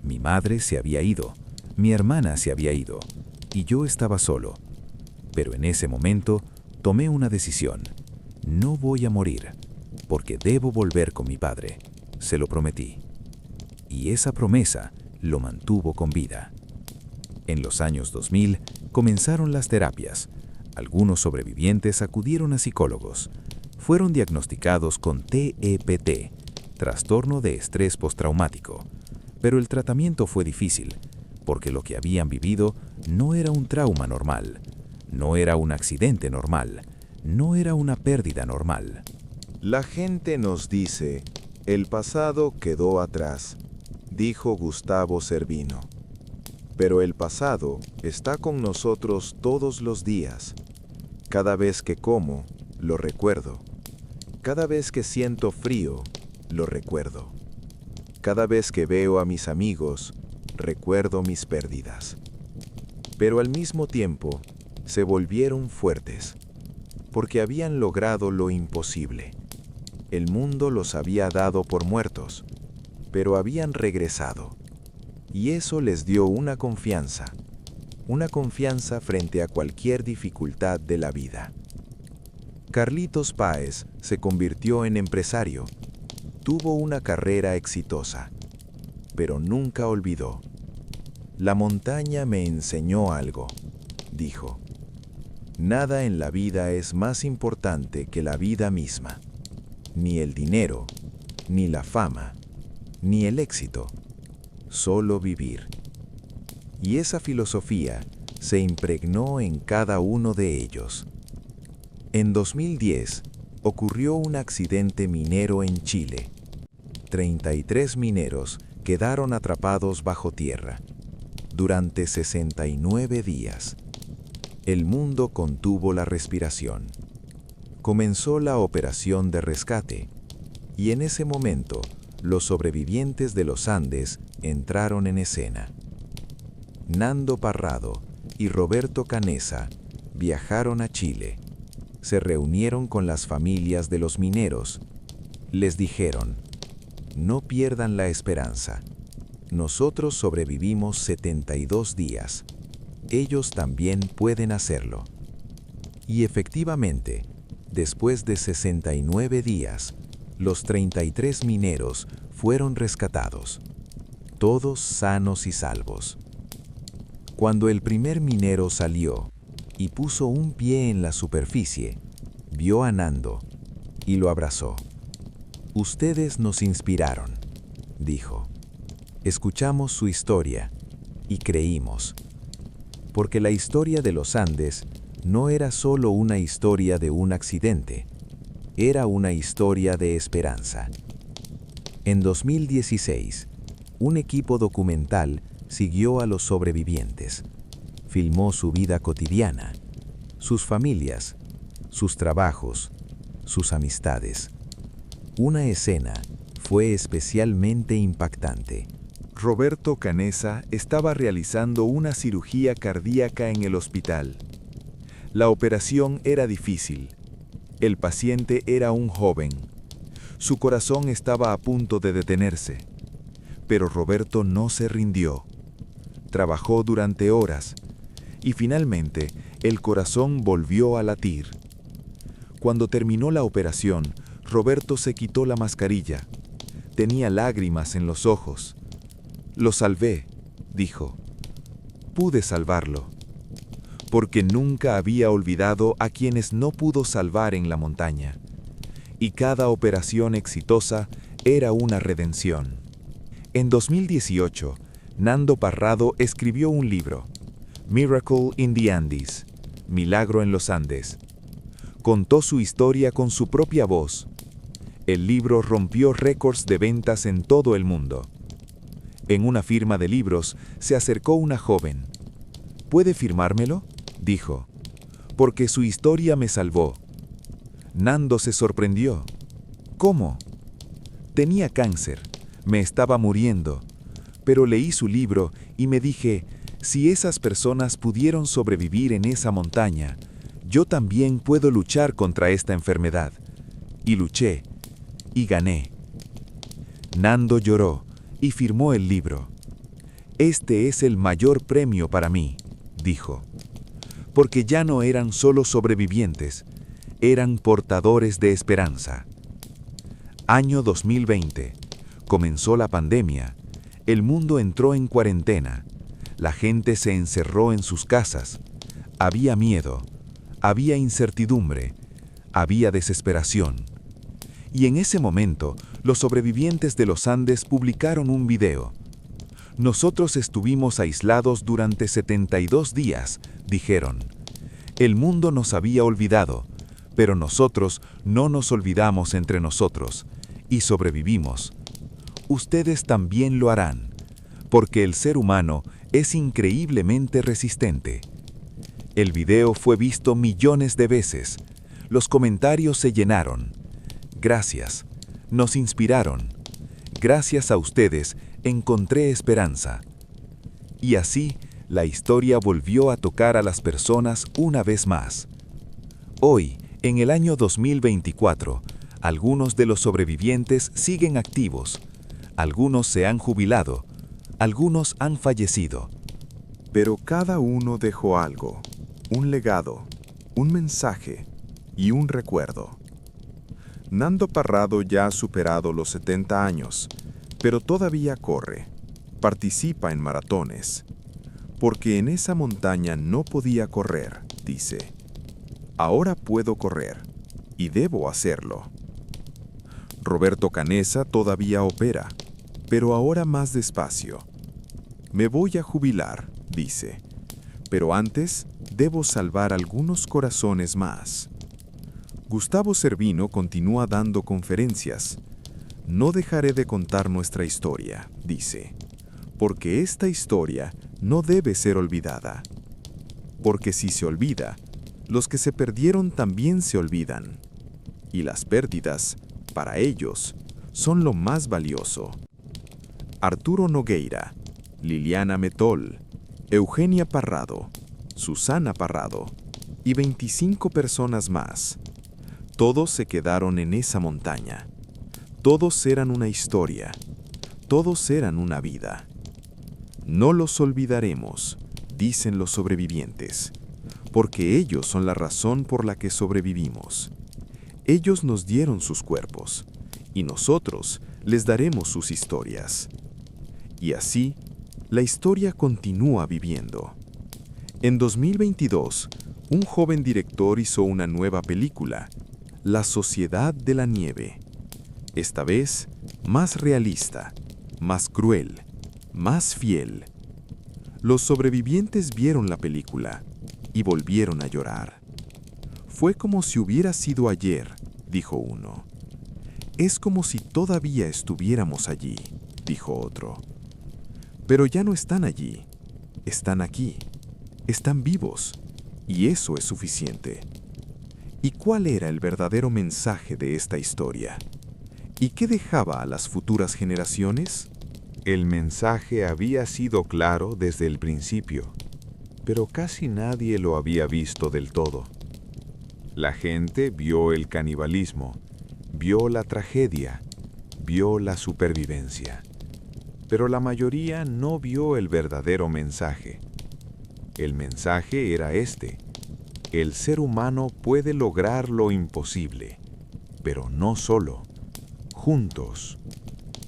Mi madre se había ido, mi hermana se había ido, y yo estaba solo. Pero en ese momento tomé una decisión. No voy a morir, porque debo volver con mi padre. Se lo prometí. Y esa promesa lo mantuvo con vida. En los años 2000 comenzaron las terapias. Algunos sobrevivientes acudieron a psicólogos. Fueron diagnosticados con TEPT, trastorno de estrés postraumático. Pero el tratamiento fue difícil, porque lo que habían vivido no era un trauma normal, no era un accidente normal, no era una pérdida normal. La gente nos dice, el pasado quedó atrás, dijo Gustavo Cervino. Pero el pasado está con nosotros todos los días. Cada vez que como, lo recuerdo. Cada vez que siento frío, lo recuerdo. Cada vez que veo a mis amigos, recuerdo mis pérdidas. Pero al mismo tiempo, se volvieron fuertes, porque habían logrado lo imposible. El mundo los había dado por muertos, pero habían regresado. Y eso les dio una confianza frente a cualquier dificultad de la vida. Carlitos Páez se convirtió en empresario. Tuvo una carrera exitosa, pero nunca olvidó. La montaña me enseñó algo, dijo. Nada en la vida es más importante que la vida misma. Ni el dinero, ni la fama, ni el éxito. Solo vivir. Y esa filosofía se impregnó en cada uno de ellos. En 2010 ocurrió un accidente minero en Chile. 33 mineros quedaron atrapados bajo tierra durante 69 días. El mundo contuvo la respiración. Comenzó la operación de rescate, y en ese momento los sobrevivientes de los Andes entraron en escena. Nando Parrado y Roberto Canessa viajaron a Chile. Se reunieron con las familias de los mineros. Les dijeron, no pierdan la esperanza. Nosotros sobrevivimos 72 días. Ellos también pueden hacerlo. Y efectivamente, después de 69 días, los 33 mineros fueron rescatados, todos sanos y salvos. Cuando el primer minero salió y puso un pie en la superficie, vio a Nando y lo abrazó. Ustedes nos inspiraron, dijo. Escuchamos su historia y creímos, porque la historia de los Andes no era solo una historia de un accidente, era una historia de esperanza. En 2016, un equipo documental siguió a los sobrevivientes, filmó su vida cotidiana, sus familias, sus trabajos, sus amistades. Una escena fue especialmente impactante. Roberto Canessa estaba realizando una cirugía cardíaca en el hospital. La operación era difícil. El paciente era un joven. Su corazón estaba a punto de detenerse. Pero Roberto no se rindió. Trabajó durante horas y finalmente el corazón volvió a latir. Cuando terminó la operación, Roberto se quitó la mascarilla. Tenía lágrimas en los ojos. Lo salvé, dijo. Pude salvarlo, porque nunca había olvidado a quienes no pudo salvar en la montaña. Y cada operación exitosa era una redención. En 2018, Nando Parrado escribió un libro, Miracle in the Andes, Milagro en los Andes. Contó su historia con su propia voz. El libro rompió récords de ventas en todo el mundo. En una firma de libros se acercó una joven. ¿Puede firmármelo?, dijo, porque su historia me salvó. Nando se sorprendió. ¿Cómo? Tenía cáncer, me estaba muriendo, pero leí su libro y me dije, Si esas personas pudieron sobrevivir en esa montaña, yo también puedo luchar contra esta enfermedad. Y luché, y gané. Nando lloró y firmó el libro. Este es el mayor premio para mí, dijo, porque ya no eran solo sobrevivientes, eran portadores de esperanza. Año 2020. Comenzó la pandemia. El mundo entró en cuarentena. La gente se encerró en sus casas. Había miedo, había incertidumbre, había desesperación. Y en ese momento, los sobrevivientes de los Andes publicaron un video. Nosotros estuvimos aislados durante 72 días, dijeron. El mundo nos había olvidado, pero nosotros no nos olvidamos entre nosotros, y sobrevivimos. Ustedes también lo harán, porque el ser humano es increíblemente resistente. El video fue visto millones de veces. Los comentarios se llenaron. Gracias. Nos inspiraron. Gracias a ustedes encontré esperanza. Y así, la historia volvió a tocar a las personas una vez más. Hoy, en el año 2024, algunos de los sobrevivientes siguen activos. Algunos se han jubilado. Algunos han fallecido. Pero cada uno dejó algo, un legado, un mensaje y un recuerdo. Nando Parrado ya ha superado los 70 años, pero todavía corre, participa en maratones. Porque en esa montaña no podía correr, dice. Ahora puedo correr, y debo hacerlo. Roberto Canessa todavía opera, pero ahora más despacio. Me voy a jubilar, dice, pero antes debo salvar algunos corazones más. Gustavo Cervino continúa dando conferencias. No dejaré de contar nuestra historia, dice, porque esta historia no debe ser olvidada. Porque si se olvida, los que se perdieron también se olvidan. Y las pérdidas, para ellos, son lo más valioso. Arturo Nogueira, Liliana Metol, Eugenia Parrado, Susana Parrado y 25 personas más. Todos se quedaron en esa montaña. Todos eran una historia. Todos eran una vida. No los olvidaremos, dicen los sobrevivientes, porque ellos son la razón por la que sobrevivimos. Ellos nos dieron sus cuerpos, y nosotros les daremos sus historias. Y así, la historia continúa viviendo. En 2022, un joven director hizo una nueva película, La Sociedad de la Nieve. Esta vez, más realista, más cruel, más fiel. Los sobrevivientes vieron la película y volvieron a llorar. Fue como si hubiera sido ayer, dijo uno. Es como si todavía estuviéramos allí, dijo otro. Pero ya no están allí, están aquí, están vivos, y eso es suficiente. ¿Y cuál era el verdadero mensaje de esta historia? ¿Y qué dejaba a las futuras generaciones? El mensaje había sido claro desde el principio, pero casi nadie lo había visto del todo. La gente vio el canibalismo, vio la tragedia, vio la supervivencia. Pero la mayoría no vio el verdadero mensaje. El mensaje era este: el ser humano puede lograr lo imposible, pero no solo, juntos.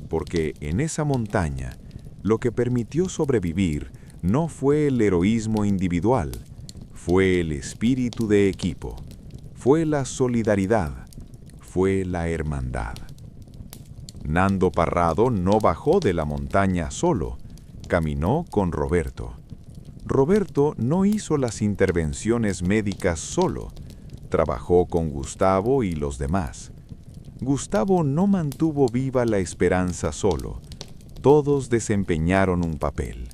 Porque en esa montaña, lo que permitió sobrevivir no fue el heroísmo individual, fue el espíritu de equipo, fue la solidaridad, fue la hermandad. Nando Parrado no bajó de la montaña solo, caminó con Roberto. Roberto no hizo las intervenciones médicas solo, trabajó con Gustavo y los demás. Gustavo no mantuvo viva la esperanza solo, todos desempeñaron un papel.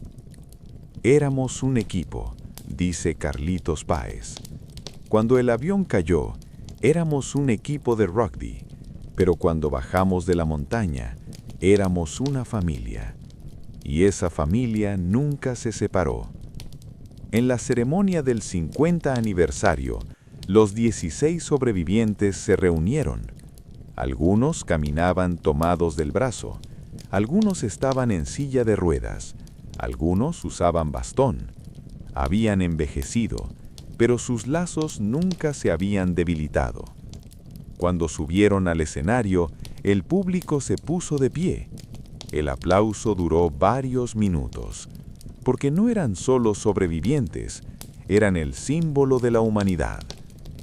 Éramos un equipo, dice Carlitos Páez. Cuando el avión cayó, éramos un equipo de rugby. Pero cuando bajamos de la montaña, éramos una familia. Y esa familia nunca se separó, En la ceremonia del 50 aniversario, los 16 sobrevivientes se reunieron. Algunos caminaban tomados del brazo, algunos estaban en silla de ruedas, algunos usaban bastón. Habían envejecido, pero sus lazos nunca se habían debilitado. Cuando subieron al escenario, el público se puso de pie. El aplauso duró varios minutos, porque no eran solo sobrevivientes, eran el símbolo de la humanidad,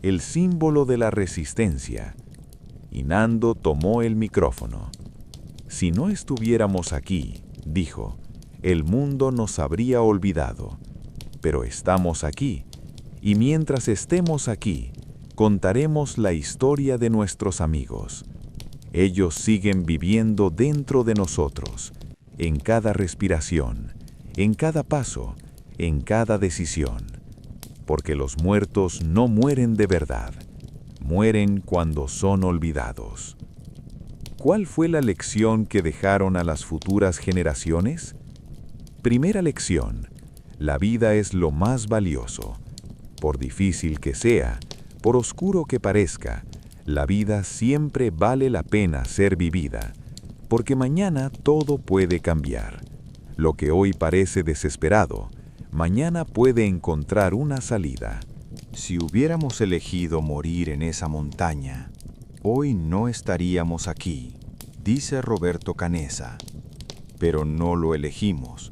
el símbolo de la resistencia. Y Nando tomó el micrófono. Si no estuviéramos aquí, dijo, el mundo nos habría olvidado. Pero estamos aquí, y mientras estemos aquí, contaremos la historia de nuestros amigos. Ellos siguen viviendo dentro de nosotros, en cada respiración, en cada paso, en cada decisión. Porque los muertos no mueren de verdad, mueren cuando son olvidados. ¿Cuál fue la lección que dejaron a las futuras generaciones? Primera lección: la vida es lo más valioso. Por difícil que sea, por oscuro que parezca, la vida siempre vale la pena ser vivida, porque mañana todo puede cambiar. Lo que hoy parece desesperado, mañana puede encontrar una salida. Si hubiéramos elegido morir en esa montaña, hoy no estaríamos aquí, dice Roberto Canessa. Pero no lo elegimos,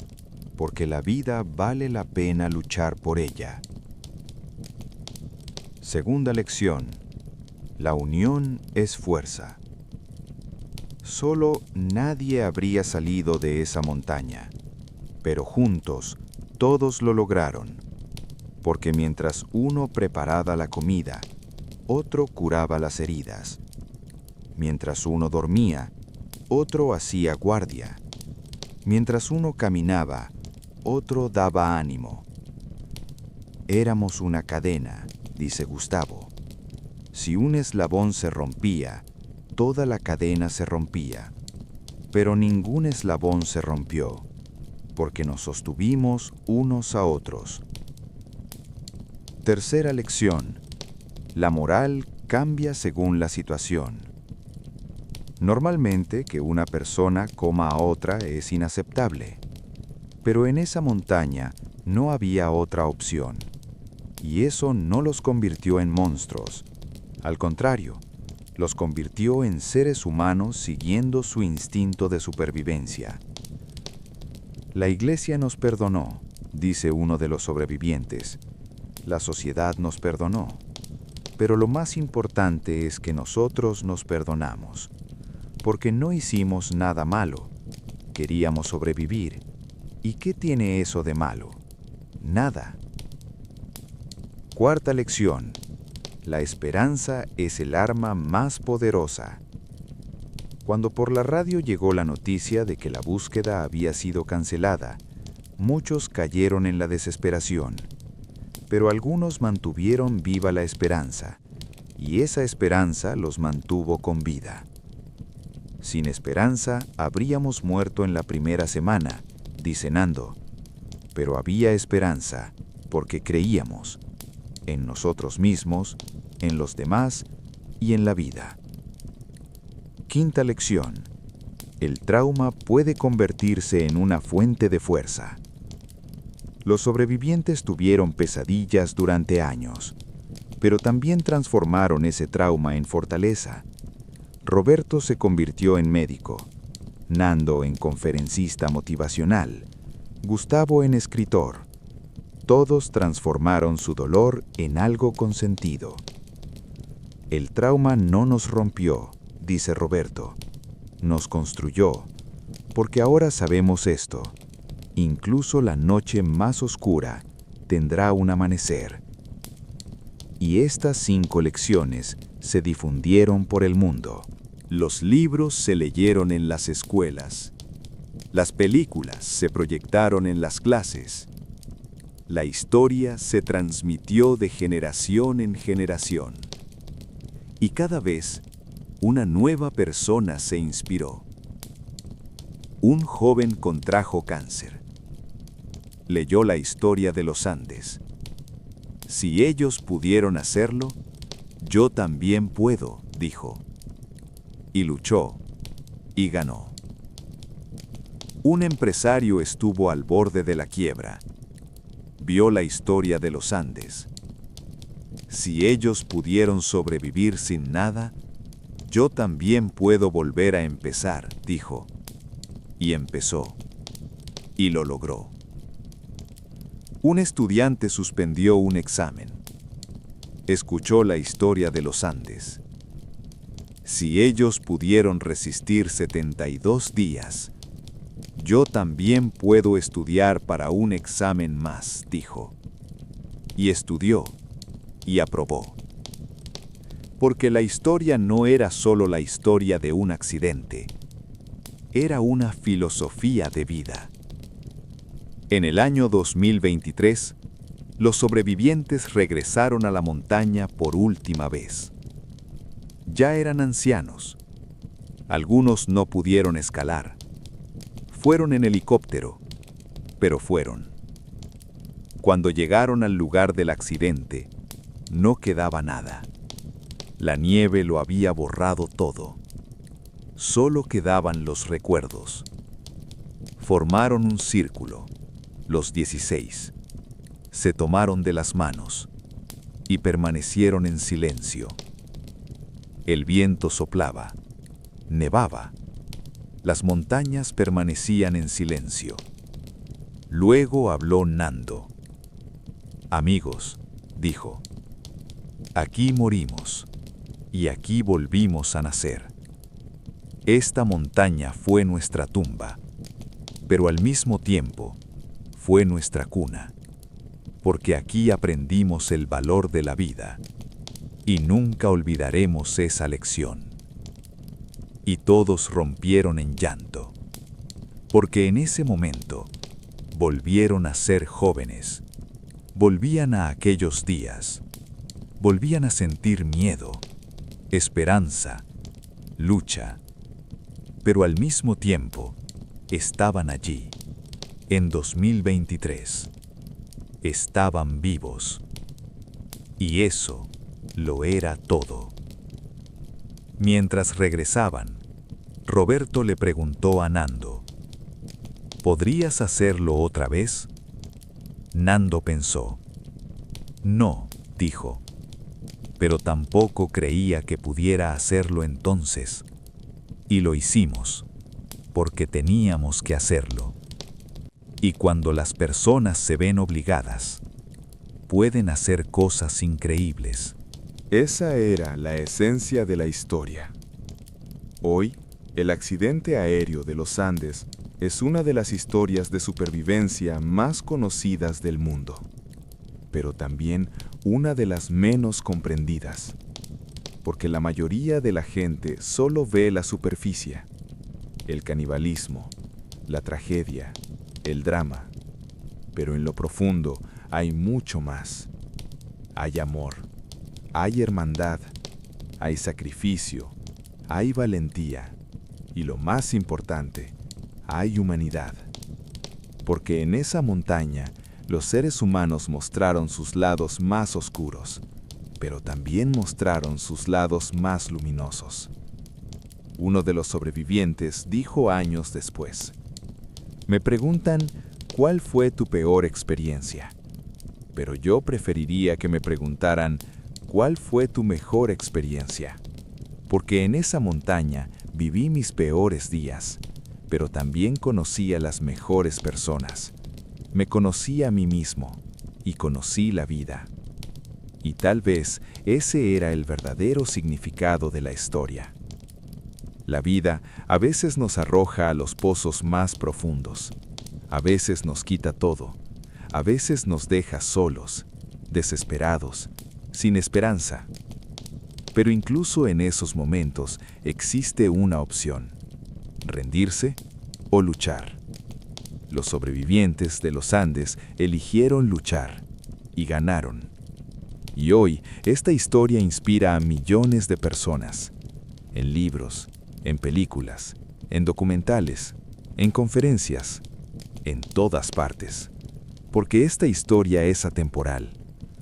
porque la vida vale la pena luchar por ella. Segunda lección: la unión es fuerza. Solo nadie habría salido de esa montaña, pero juntos todos lo lograron, porque mientras uno preparaba la comida, otro curaba las heridas. Mientras uno dormía, otro hacía guardia. Mientras uno caminaba, otro daba ánimo. Éramos una cadena, dice Gustavo. Si un eslabón se rompía, toda la cadena se rompía. Pero ningún eslabón se rompió, porque nos sostuvimos unos a otros. Tercera lección: la moral cambia según la situación. Normalmente que una persona coma a otra es inaceptable, pero en esa montaña no había otra opción, y eso no los convirtió en monstruos. Al contrario, los convirtió en seres humanos siguiendo su instinto de supervivencia. La Iglesia nos perdonó, dice uno de los sobrevivientes. La sociedad nos perdonó. Pero lo más importante es que nosotros nos perdonamos, porque no hicimos nada malo. Queríamos sobrevivir. ¿Y qué tiene eso de malo? Nada. Cuarta lección: la esperanza es el arma más poderosa. Cuando por la radio llegó la noticia de que la búsqueda había sido cancelada, muchos cayeron en la desesperación. Pero algunos mantuvieron viva la esperanza, y esa esperanza los mantuvo con vida. Sin esperanza habríamos muerto en la primera semana, dice Nando, pero había esperanza porque creíamos en nosotros mismos, en los demás y en la vida. Quinta lección: el trauma puede convertirse en una fuente de fuerza. Los sobrevivientes tuvieron pesadillas durante años, pero también transformaron ese trauma en fortaleza. Roberto se convirtió en médico, Nando en conferencista motivacional, Gustavo en escritor. Todos transformaron su dolor en algo con sentido. El trauma no nos rompió, dice Roberto, nos construyó, porque ahora sabemos esto. Incluso la noche más oscura tendrá un amanecer. Y estas 5 lecciones se difundieron por el mundo. Los libros se leyeron en las escuelas. Las películas se proyectaron en las clases. La historia se transmitió de generación en generación. Y cada vez una nueva persona se inspiró. Un joven contrajo cáncer. leyó la historia de los Andes. Si ellos pudieron hacerlo, yo también puedo, dijo. Y luchó, y ganó. Un empresario estuvo al borde de la quiebra. Vio la historia de los Andes. Si ellos pudieron sobrevivir sin nada, yo también puedo volver a empezar, dijo. Y empezó. Y lo logró. Un estudiante suspendió un examen. Escuchó la historia de los Andes. Si ellos pudieron resistir 72 días, yo también puedo estudiar para un examen más, dijo. Y estudió, y aprobó. Porque la historia no era solo la historia de un accidente, era una filosofía de vida. En el año 2023, los sobrevivientes regresaron a la montaña por última vez. Ya eran ancianos. Algunos no pudieron escalar. Fueron en helicóptero, pero fueron. Cuando llegaron al lugar del accidente, no quedaba nada. La nieve lo había borrado todo. Solo quedaban los recuerdos. Formaron un círculo, los 16. Se tomaron de las manos y permanecieron en silencio. El viento soplaba, nevaba. Las montañas permanecían en silencio. Luego habló Nando. Amigos, dijo, aquí morimos y aquí volvimos a nacer. Esta montaña fue nuestra tumba, pero al mismo tiempo fue nuestra cuna, porque aquí aprendimos el valor de la vida y nunca olvidaremos esa lección. Y todos rompieron en llanto, porque en ese momento volvieron a ser jóvenes, volvían a aquellos días, volvían a sentir miedo, esperanza, lucha, pero al mismo tiempo estaban allí, en 2023, estaban vivos, y eso lo era todo. Mientras regresaban, Roberto le preguntó a Nando, ¿podrías hacerlo otra vez? Nando pensó. No, dijo, pero tampoco creía que pudiera hacerlo entonces. Y lo hicimos, porque teníamos que hacerlo. Y cuando las personas se ven obligadas, pueden hacer cosas increíbles. Esa era la esencia de la historia. Hoy, el accidente aéreo de los Andes es una de las historias de supervivencia más conocidas del mundo, pero también una de las menos comprendidas, porque la mayoría de la gente solo ve la superficie, el canibalismo, la tragedia, el drama, pero en lo profundo hay mucho más. Hay amor. Hay hermandad, hay sacrificio, hay valentía y lo más importante, hay humanidad. Porque en esa montaña los seres humanos mostraron sus lados más oscuros, pero también mostraron sus lados más luminosos. Uno de los sobrevivientes dijo años después, me preguntan, ¿cuál fue tu peor experiencia? Pero yo preferiría que me preguntaran, ¿cuál fue tu mejor experiencia? Porque en esa montaña viví mis peores días, pero también conocí a las mejores personas. Me conocí a mí mismo y conocí la vida. Y tal vez ese era el verdadero significado de la historia. La vida a veces nos arroja a los pozos más profundos. A veces nos quita todo. A veces nos deja solos, desesperados, sin esperanza. Pero incluso en esos momentos existe una opción: rendirse o luchar. Los sobrevivientes de los Andes eligieron luchar y ganaron. Y hoy esta historia inspira a millones de personas, en libros, en películas, en documentales, en conferencias, en todas partes. porque esta historia es atemporal,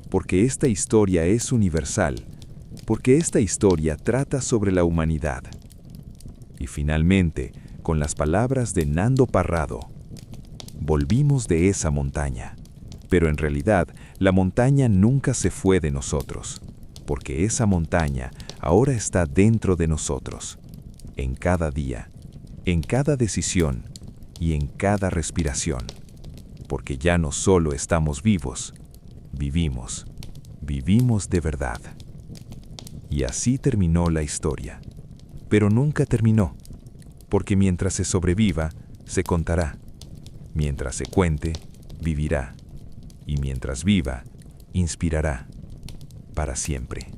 porque esta historia es universal, porque esta historia trata sobre la humanidad. Y finalmente, con las palabras de Nando Parrado, volvimos de esa montaña, pero en realidad la montaña nunca se fue de nosotros, porque esa montaña ahora está dentro de nosotros, en cada día, en cada decisión y en cada respiración, porque ya no solo estamos vivos, vivimos de verdad. Y así terminó la historia, pero nunca terminó, porque mientras se sobreviva, se contará, mientras se cuente, vivirá, y mientras viva, inspirará, para siempre.